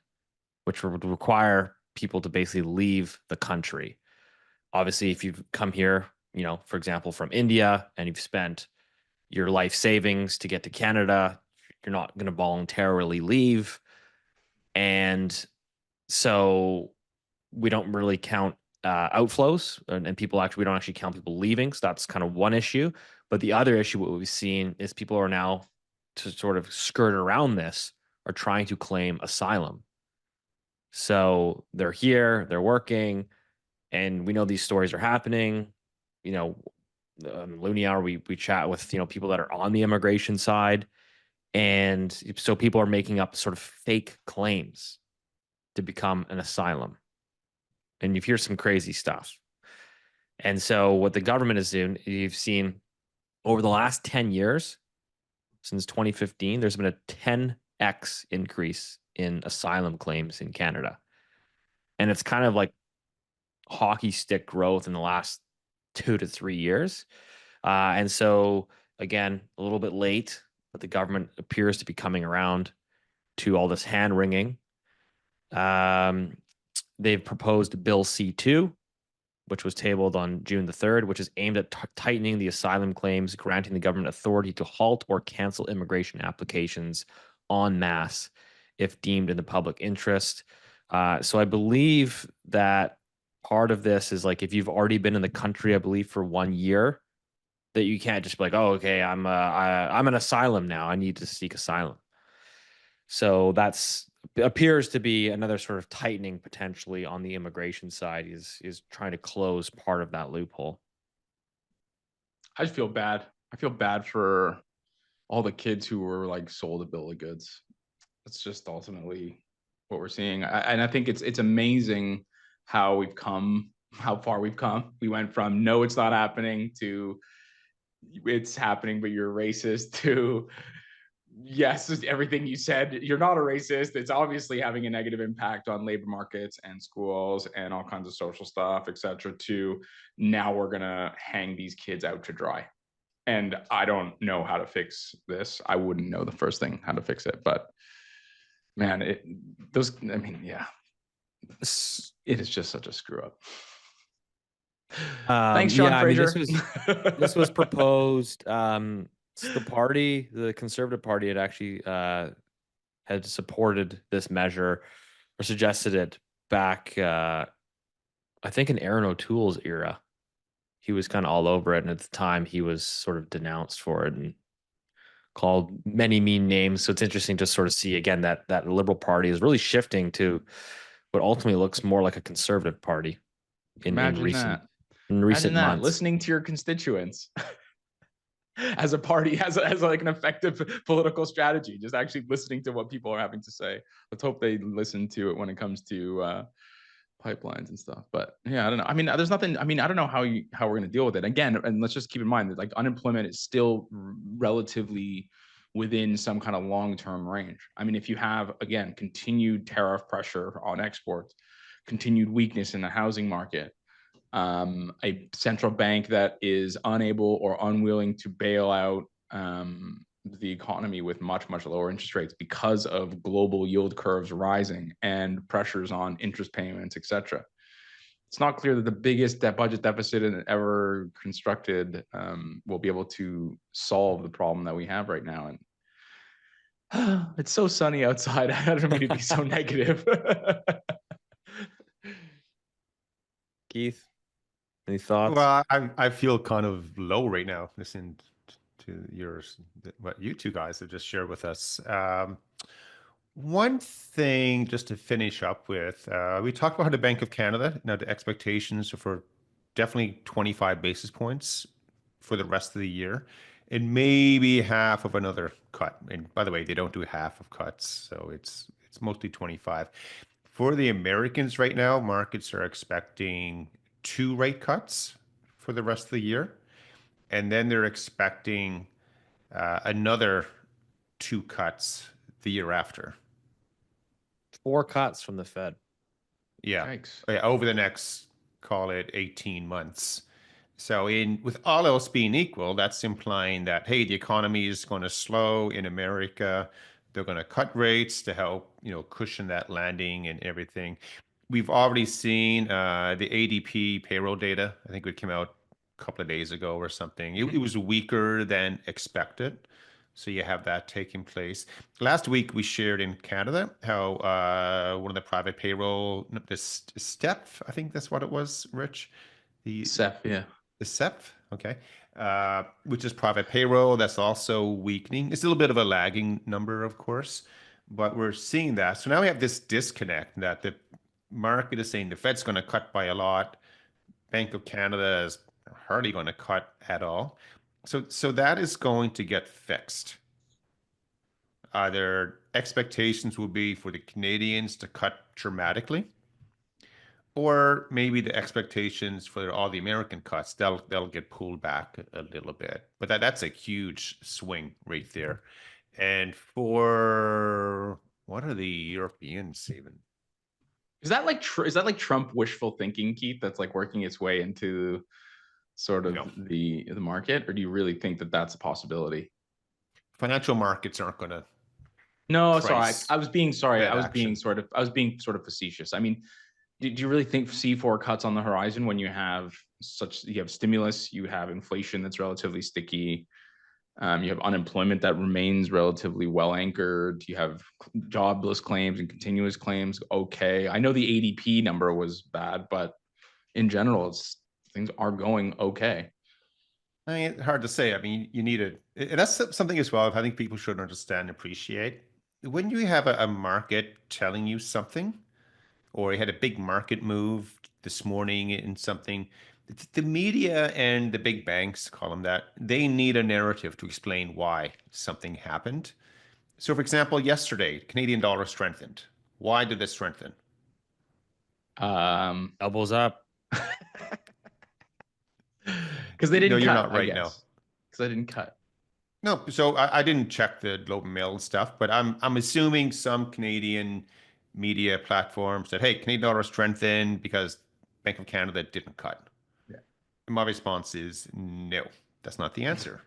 which would require people to basically leave the country. Obviously, if you've come here, for example, from India, and you've spent your life savings to get to Canada, you're not going to voluntarily leave. And so we don't really count outflows, and we don't actually count people leaving. So that's kind of one issue. But the other issue, what we've seen is people are now, to sort of skirt around this, are trying to claim asylum. So they're here, they're working, and we know these stories are happening. Loonie Hour, we chat with people that are on the immigration side, and so people are making up sort of fake claims to become an asylum, and you hear some crazy stuff. And so what the government is doing, you've seen over the last 10 years, since 2015, there's been a 10x increase in asylum claims in Canada. And it's kind of like hockey stick growth in the last 2 to 3 years. And so, again, a little bit late, but the government appears to be coming around to all this hand wringing. They've proposed Bill C2, which was tabled on June the 3rd, which is aimed at tightening the asylum claims, granting the government authority to halt or cancel immigration applications en masse if deemed in the public interest. So I believe that part of this is like, if you've already been in the country, I believe, for 1 year, that you can't just be like, oh, okay, I'm an asylum now, I need to seek asylum. So appears to be another sort of tightening potentially on the immigration side, is trying to close part of that loophole. I just feel bad. I feel bad for all the kids who were like sold a bill of goods. That's just ultimately what we're seeing. And I think it's amazing how far we've come. We went from no, it's not happening, to it's happening, but you're racist, to yes, everything you said, you're not a racist. It's obviously having a negative impact on labor markets and schools and all kinds of social stuff, etc. To now we're gonna hang these kids out to dry. And I don't know how to fix this. I wouldn't know the first thing how to fix it, but man, it is just such a screw up. Thanks, John Fraser. This was proposed. The Conservative Party had actually had supported this measure or suggested it back, I think in Aaron O'Toole's era. He was kind of all over it, and at the time he was sort of denounced for it and called many mean names. So it's interesting to sort of see again that that Liberal Party is really shifting to what ultimately looks more like a conservative party in Imagine recent that. in recent Imagine that. months. Listening to your constituents as a party, as like an effective political strategy, just actually listening to what people are having to say. Let's hope they listen to it when it comes to pipelines and stuff. But yeah, I don't know. I mean, there's nothing. I mean, I don't know how we're going to deal with it. Again, and let's just keep in mind that like unemployment is still relatively within some kind of long-term range. I mean, if you have again continued tariff pressure on exports, continued weakness in the housing market, a central bank that is unable or unwilling to bail out the economy with much, much lower interest rates because of global yield curves rising and pressures on interest payments, et cetera. It's not clear that the biggest budget deficit ever constructed will be able to solve the problem that we have right now. And it's so sunny outside. I don't mean to be so negative. Keith, any thoughts? Well, I feel kind of low right now listening to yours, what you two guys have just shared with us. One thing just to finish up with, we talked about how the Bank of Canada, now the expectations are for definitely 25 basis points for the rest of the year, and maybe half of another cut. And by the way, they don't do half of cuts, so it's mostly 25. For the Americans right now, markets are expecting 2 rate cuts for the rest of the year, and then they're expecting another 2 cuts the year after. 4 cuts from the Fed. Yeah. Yikes. Yeah, over the next, call it 18 months. So with all else being equal, that's implying that, hey, the economy is going to slow in America. They're going to cut rates to help, cushion that landing and everything. We've already seen the ADP payroll data. I think it came out a couple of days ago or something. It was weaker than expected. So you have that taking place. Last week, we shared in Canada how one of the private payroll, this STEP, I think that's what it was, Rich. SEP, yeah. The SEP, okay, which is private payroll. That's also weakening. It's a little bit of a lagging number, of course, but we're seeing that. So now we have this disconnect that the market is saying the Fed's going to cut by a lot. Bank of Canada is hardly going to cut at all. So that is going to get fixed. Either expectations will be for the Canadians to cut dramatically, or maybe the expectations for all the American cuts, they'll get pulled back a little bit. But that's a huge swing right there. And for what are the Europeans even? Is that like Trump wishful thinking, Keith? That's like working its way into sort of the market, or do you really think that that's a possibility? Financial markets aren't going to. No, sorry. I was being sort of facetious. I mean, do you really think C4 cuts on the horizon when you have stimulus, you have inflation that's relatively sticky, you have unemployment that remains relatively well anchored, you have jobless claims and continuous claims? Okay, I know the ADP number was bad, but in general, things are going okay. I mean, it's hard to say. I mean, you need it. That's something as well I think people should understand and appreciate. When you have a market telling you something, or you had a big market move this morning in something, the media and the big banks, call them that, they need a narrative to explain why something happened. So, for example, yesterday, Canadian dollar strengthened. Why did it strengthen? Elbows up. Because they didn't cut. You're not right now. Because I didn't cut. No, so I didn't check the Globe and Mail and stuff, but I'm assuming some Canadian media platforms said, hey, Canadian dollar strengthened because Bank of Canada didn't cut. Yeah. And my response is no, that's not the answer.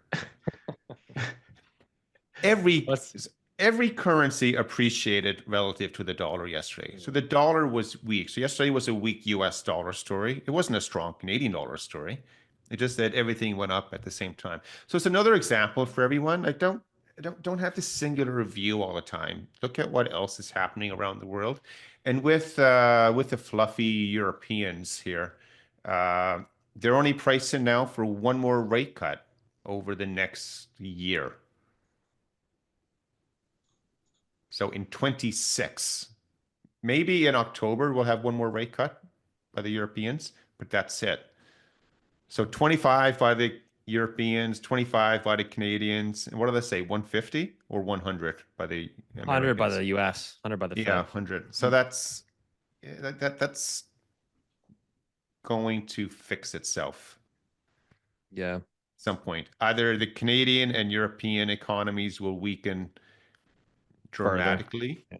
Every currency appreciated relative to the dollar yesterday. So the dollar was weak. So yesterday was a weak US dollar story. It wasn't a strong Canadian dollar story. It just that everything went up at the same time. So it's another example for everyone. don't have this singular view all the time. Look at what else is happening around the world, and with the fluffy Europeans here, uh, they're only pricing now for one more rate cut over the next year. So in 26, maybe in October we'll have one more rate cut by the Europeans, but that's it. So 25 by the Europeans, 25 by the Canadians, and what do they say? 150 or 100 by the 100 by Americans? the U.S., 100 by the Yeah, Fed. 100. So that's that's going to fix itself Yeah. at some point. Either the Canadian and European economies will weaken Further. dramatically, Yeah.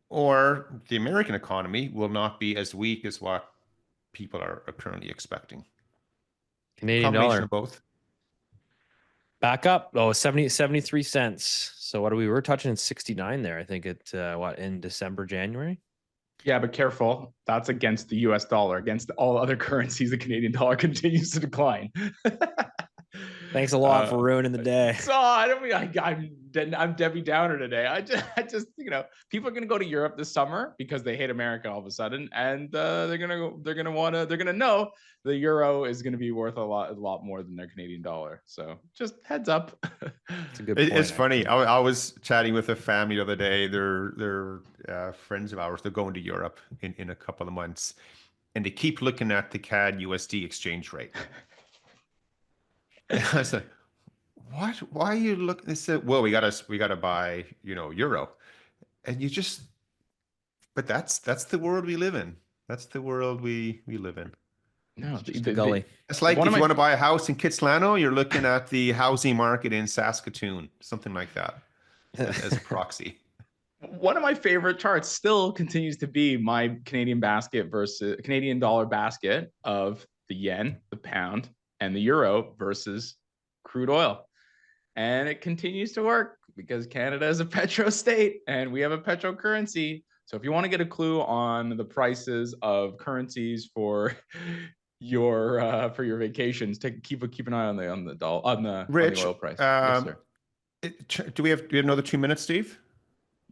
or the American economy will not be as weak as what people are currently expecting. Canadian Combination dollar of both. back up. Oh, 73 cents. So what are we? We're touching 69 there. I think it in December, January. Yeah, but careful. That's against the US dollar. Against all other currencies, the Canadian dollar continues to decline. Thanks a lot for ruining the day. So I don't mean I'm Debbie Downer today. I just people are gonna go to Europe this summer because they hate America all of a sudden, and they're gonna know the euro is gonna be worth a lot more than their Canadian dollar. So just heads up. It's a good point. It's funny. I was chatting with a family the other day. They're friends of ours. They're going to Europe in a couple of months, and they keep looking at the CAD USD exchange rate. And I said, "What? Why are you looking?" They said, "Well, we gotta buy, euro," and you just. But that's the world we live in. That's the world we live in. No, It's just a gully. It's like One if of you my- want to buy a house in Kitsilano, you're looking at the housing market in Saskatoon, something like that, as a proxy. One of my favorite charts still continues to be my Canadian dollar basket of the yen, the pound, and the euro versus crude oil. And it continues to work because Canada is a petro state and we have a petro currency. So if you want to get a clue on the prices of currencies for your vacations, keep an eye on the Rich, oil price. Yes, sir. do we have another 2 minutes, Steve?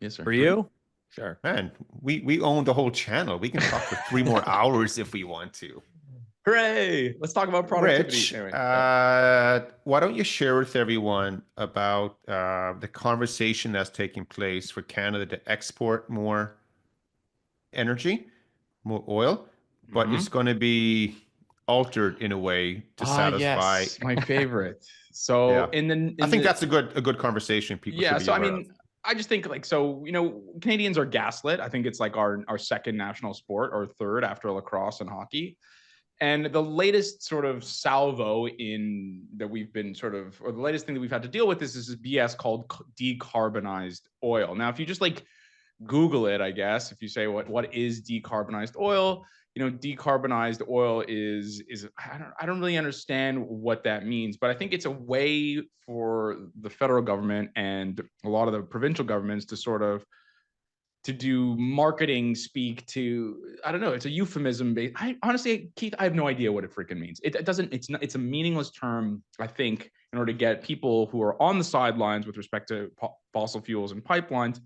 Yes, sir. For you? Sure. Man, we own the whole channel. We can talk for 3 more hours if we want to. Hooray! Let's talk about productivity. Rich, Anyway, why don't you share with everyone about the conversation that's taking place for Canada to export more energy, more oil, but it's going to be altered in a way to satisfy. Yes, my favorite. So Yeah. I think that's a good conversation. People should be so I aware mean, I just think Canadians are gaslit. I think it's like our second national sport or third after lacrosse and hockey. And the latest sort of salvo that we've been or the latest thing that we've had to deal with is this BS called decarbonized oil. Now, if you just Google it, I guess, if you say what is decarbonized oil, decarbonized oil is I don't really understand what that means, but I think it's a way for the federal government and a lot of the provincial governments to do marketing speak to, I don't know, it's a euphemism. I honestly, Keith, I have no idea what it freaking means. It's a meaningless term, I think, in order to get people who are on the sidelines with respect to fossil fuels and pipelines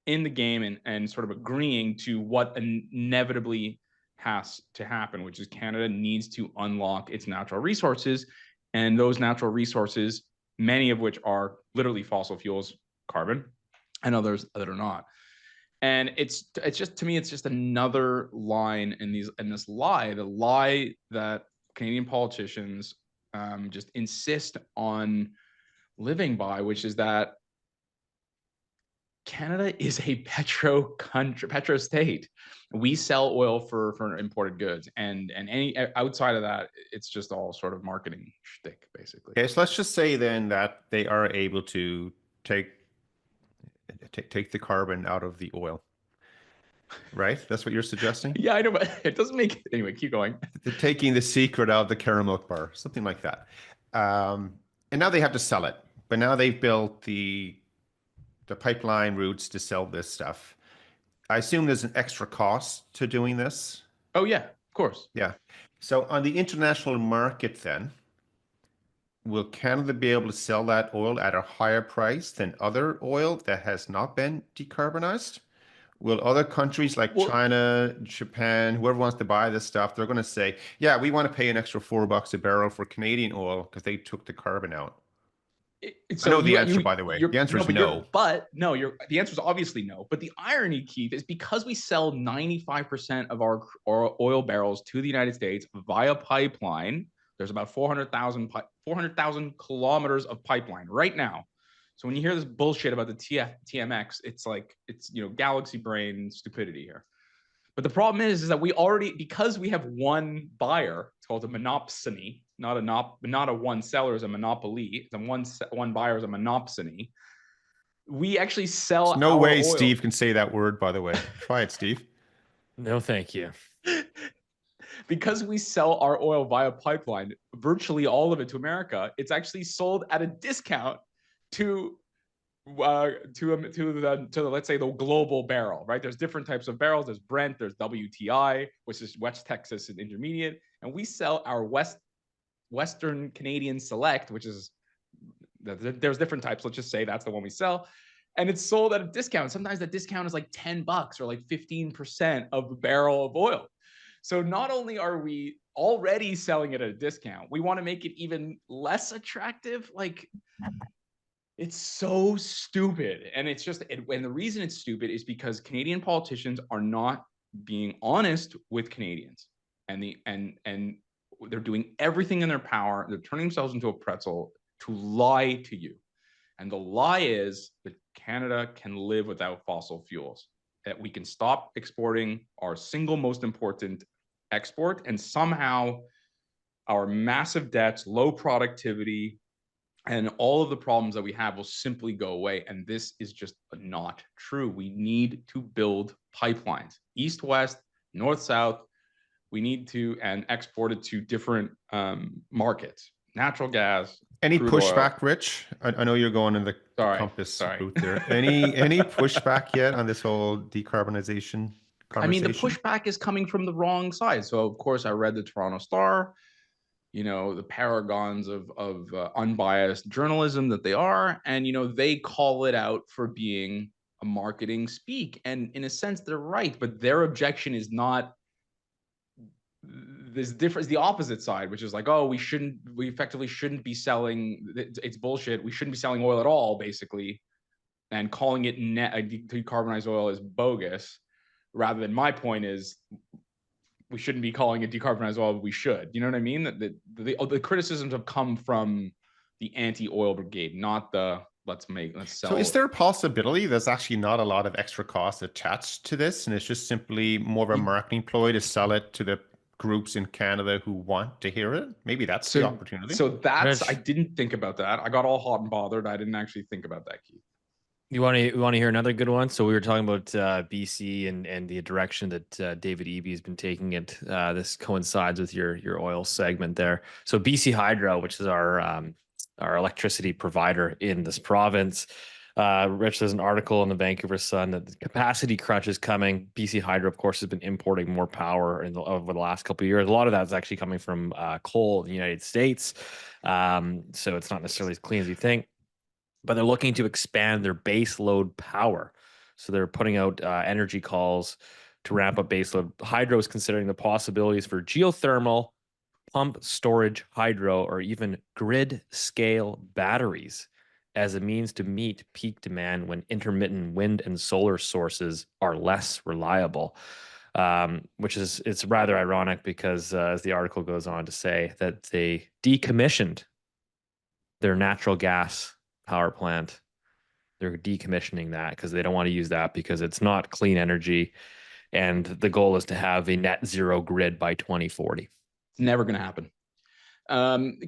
in the game and sort of agreeing to what inevitably has to happen, which is Canada needs to unlock its natural resources. And those natural resources, many of which are literally fossil fuels, carbon, and others that are not. And it's just, to me, it's just another line in this lie, the lie that Canadian politicians just insist on living by, which is that Canada is a petro state. We sell oil for imported goods, and any outside of that, it's just all sort of marketing shtick, basically. Okay, so let's just say then that they are able to take the carbon out of the oil. Right? That's what you're suggesting? Yeah, I know, but it doesn't make anyway. Keep going. They're taking the secret out of the caramel milk bar, something like that. And now they have to sell it. But now they've built the pipeline routes to sell this stuff. I assume there's an extra cost to doing this. Oh yeah, of course. Yeah. So on the international market then, will Canada be able to sell that oil at a higher price than other oil that has not been decarbonized? Will other countries like Well, China, Japan, whoever wants to buy this stuff, they're going to say, yeah, we want to pay an extra $4 a barrel for Canadian oil because they took the carbon out. I so know the answer, by the way. The answer is no. The answer is obviously no. But the irony, Keith, is because we sell 95% of our oil barrels to the United States via pipeline. There's about 400,000 kilometers of pipeline right now. So when you hear this bullshit about the TMX, it's like it's galaxy brain stupidity here. But the problem is that because we have one buyer, it's called a monopsony, not a one seller is a monopoly. It's one buyer is a monopsony. We actually sell. There's no our way oil. Steve can say that word, by the way. Try it, Steve. No, thank you. Because we sell our oil via pipeline, virtually all of it to America. It's actually sold at a discount to let's say the global barrel, right? There's different types of barrels. There's Brent, there's WTI, which is West Texas and Intermediate, and we sell our Western Canadian Select, which is there's different types. Let's just say that's the one we sell, and it's sold at a discount. Sometimes that discount is like $10 or like 15% of a barrel of oil. So not only are we already selling it at a discount, we want to make it even less attractive. Like, it's so stupid. And and the reason it's stupid is because Canadian politicians are not being honest with Canadians. And they're doing everything in their power. They're turning themselves into a pretzel to lie to you. And the lie is that Canada can live without fossil fuels, that we can stop exporting our single most important export, and somehow our massive debts, low productivity, and all of the problems that we have will simply go away. And this is just not true. We need to build pipelines, east-west, north-south. We need to and export it to different markets. Natural gas. Any pushback, Rich? I know you're going in the compass route there. Any pushback yet on this whole decarbonization conversation? I mean, the pushback is coming from the wrong side. So, of course, I read the Toronto Star. The paragons of unbiased journalism that they are. And, they call it out for being a marketing speak. And in a sense, they're right. But their objection is not this difference, the opposite side, which is like, oh, we effectively shouldn't be selling. It's bullshit. We shouldn't be selling oil at all, basically. And calling it decarbonized oil is bogus. Rather than my point is, we shouldn't be calling it decarbonized oil, but we should. You know what I mean? That the criticisms have come from the anti-oil brigade, not the let's sell. So is there a possibility there's actually not a lot of extra costs attached to this, and it's just simply more of a marketing ploy to sell it to the groups in Canada who want to hear it? Maybe that's the opportunity. So I didn't think about that. I got all hot and bothered. I didn't actually think about that, Keith. You want to hear another good one? So we were talking about BC and the direction that David Eby has been taking it. This coincides with your oil segment there. So BC Hydro, which is our electricity provider in this province, Rich, there's an article in the Vancouver Sun that the capacity crunch is coming. BC Hydro, of course, has been importing more power over the last couple of years. A lot of that is actually coming from coal in the United States. So it's not necessarily as clean as you think. But they're looking to expand their base load power. So they're putting out energy calls to ramp up base load. Hydro is considering the possibilities for geothermal, pump storage hydro, or even grid scale batteries as a means to meet peak demand when intermittent wind and solar sources are less reliable. It's rather ironic because as the article goes on to say that they decommissioned their natural gas power plant. They're decommissioning that because they don't want to use that because it's not clean energy. And the goal is to have a net zero grid by 2040. It's never going to happen.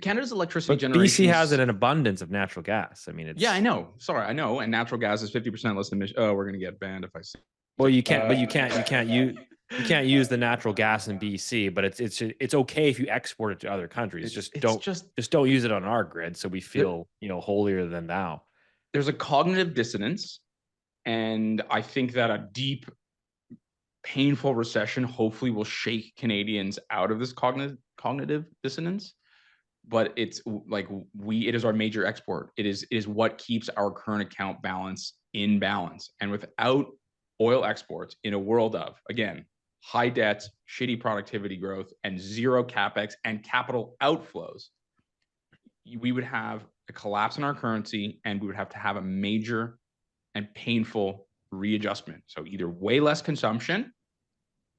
Canada's electricity generation. BC has an abundance of natural gas. I mean, it's... Yeah, I know. Sorry, I know. And natural gas is 50% less emission. Oh, we're going to get banned if I say. Well, you can't. But you can't use the natural gas in BC. But it's okay if you export it to other countries. Just don't use it on our grid, so we feel holier than thou. There's a cognitive dissonance, and I think that a deep, painful recession hopefully will shake Canadians out of this cognitive dissonance. but it's like it is our major export. It is what keeps our current account balance in balance. And without oil exports, in a world of, again, high debts, shitty productivity growth, and zero capex and capital outflows, we would have a collapse in our currency, and we would have to have a major and painful readjustment. So either way less consumption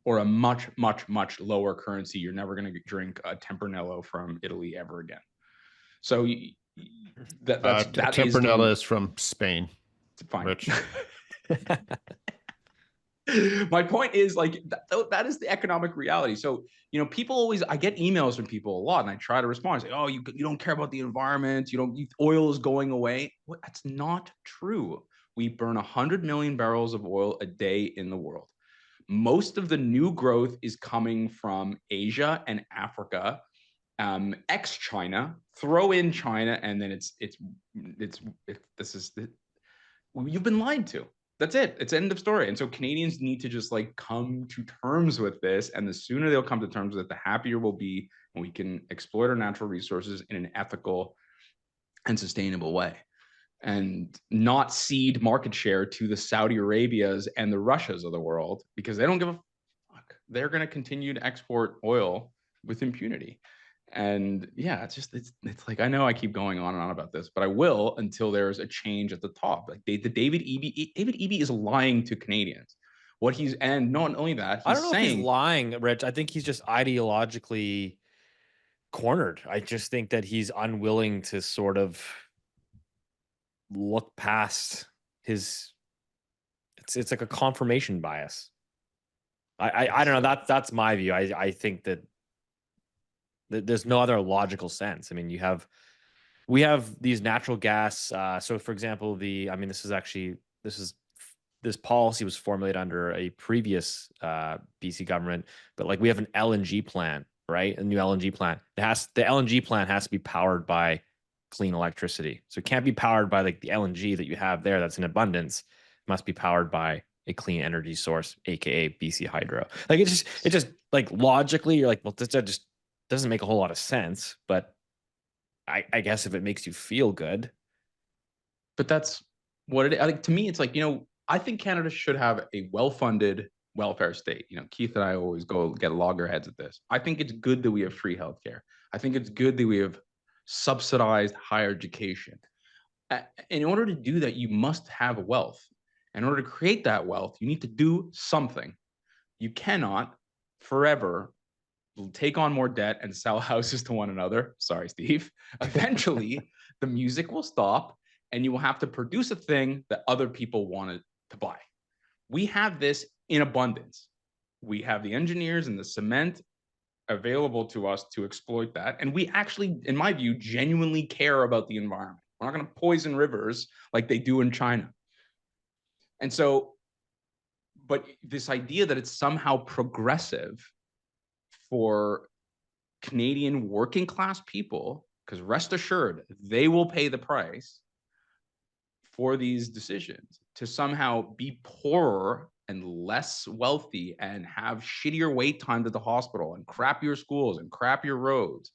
or a much, much, much lower currency. You're never going to drink a Tempranillo from Italy ever again. So that's Tempranillo is from Spain. Fine. Rich. My point is, like, that is the economic reality. So, people always, I get emails from people a lot, and I try to respond. I say, oh, you don't care about the environment. Oil is going away. Well, that's not true. We burn 100 million barrels of oil a day in the world. Most of the new growth is coming from Asia and Africa, ex-China. Throw in China, and then you've been lied to. That's it. It's end of story. And so Canadians need to just come to terms with this. And the sooner they'll come to terms with it, the happier we'll be, and we can exploit our natural resources in an ethical and sustainable way, and not cede market share to the Saudi Arabias and the Russias of the world, because they don't give a fuck. They're going to continue to export oil with impunity. And yeah, it's like, I know I keep going on and on about this, but I will until there's a change at the top. Like David Eby is lying to Canadians. And not only that, I don't know if he's lying, Rich. I think he's just ideologically cornered. I just think that he's unwilling to sort of look past his. It's like a confirmation bias. I don't know. That's my view. I think that there's no other logical sense. I mean, we have these natural gas. So, for example, this policy was formulated under a previous BC government, but we have an LNG plant, right? A new LNG plant. The LNG plant has to be powered by clean electricity. So it can't be powered by the LNG that you have there that's in abundance. It must be powered by a clean energy source, aka BC Hydro. It just logically, you're like, well, that just doesn't make a whole lot of sense, but I guess if it makes you feel good. But that's what it is. To me, it's I think Canada should have a well-funded welfare state. Keith and I always go get loggerheads at this. I think it's good that we have free healthcare. I think it's good that we have subsidized higher education. In order to do that, you must have wealth. In order to create that wealth, you need to do something. You cannot forever take on more debt and sell houses to one another. Sorry, Steve. Eventually, the music will stop, and you will have to produce a thing that other people wanted to buy. We have this in abundance. We have the engineers and the cement available to us to exploit that. And we actually, in my view, genuinely care about the environment. We're not going to poison rivers like they do in China. And so, but this idea that it's somehow progressive for Canadian working class people, because rest assured, they will pay the price for these decisions, to somehow be poorer and less wealthy and have shittier wait times at the hospital and crappier schools and crappier roads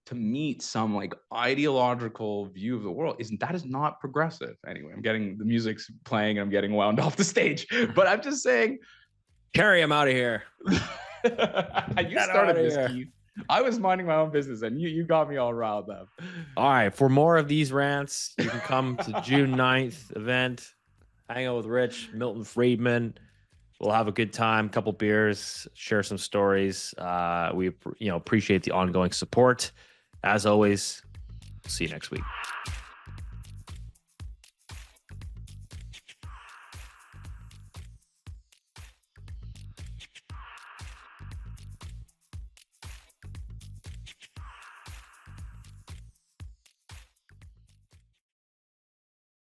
to meet some ideological view of the world, is not progressive. Anyway, I'm getting the music's playing and I'm getting wound off the stage, but I'm just saying, carry him out of here. You started this, Keith. I was minding my own business, and you got me all riled up. All right, for more of these rants, you can come to June 9th event, hang out with Rich, Milton Friedman. We'll have a good time, couple beers, share some stories. We appreciate the ongoing support. As always, see you next week.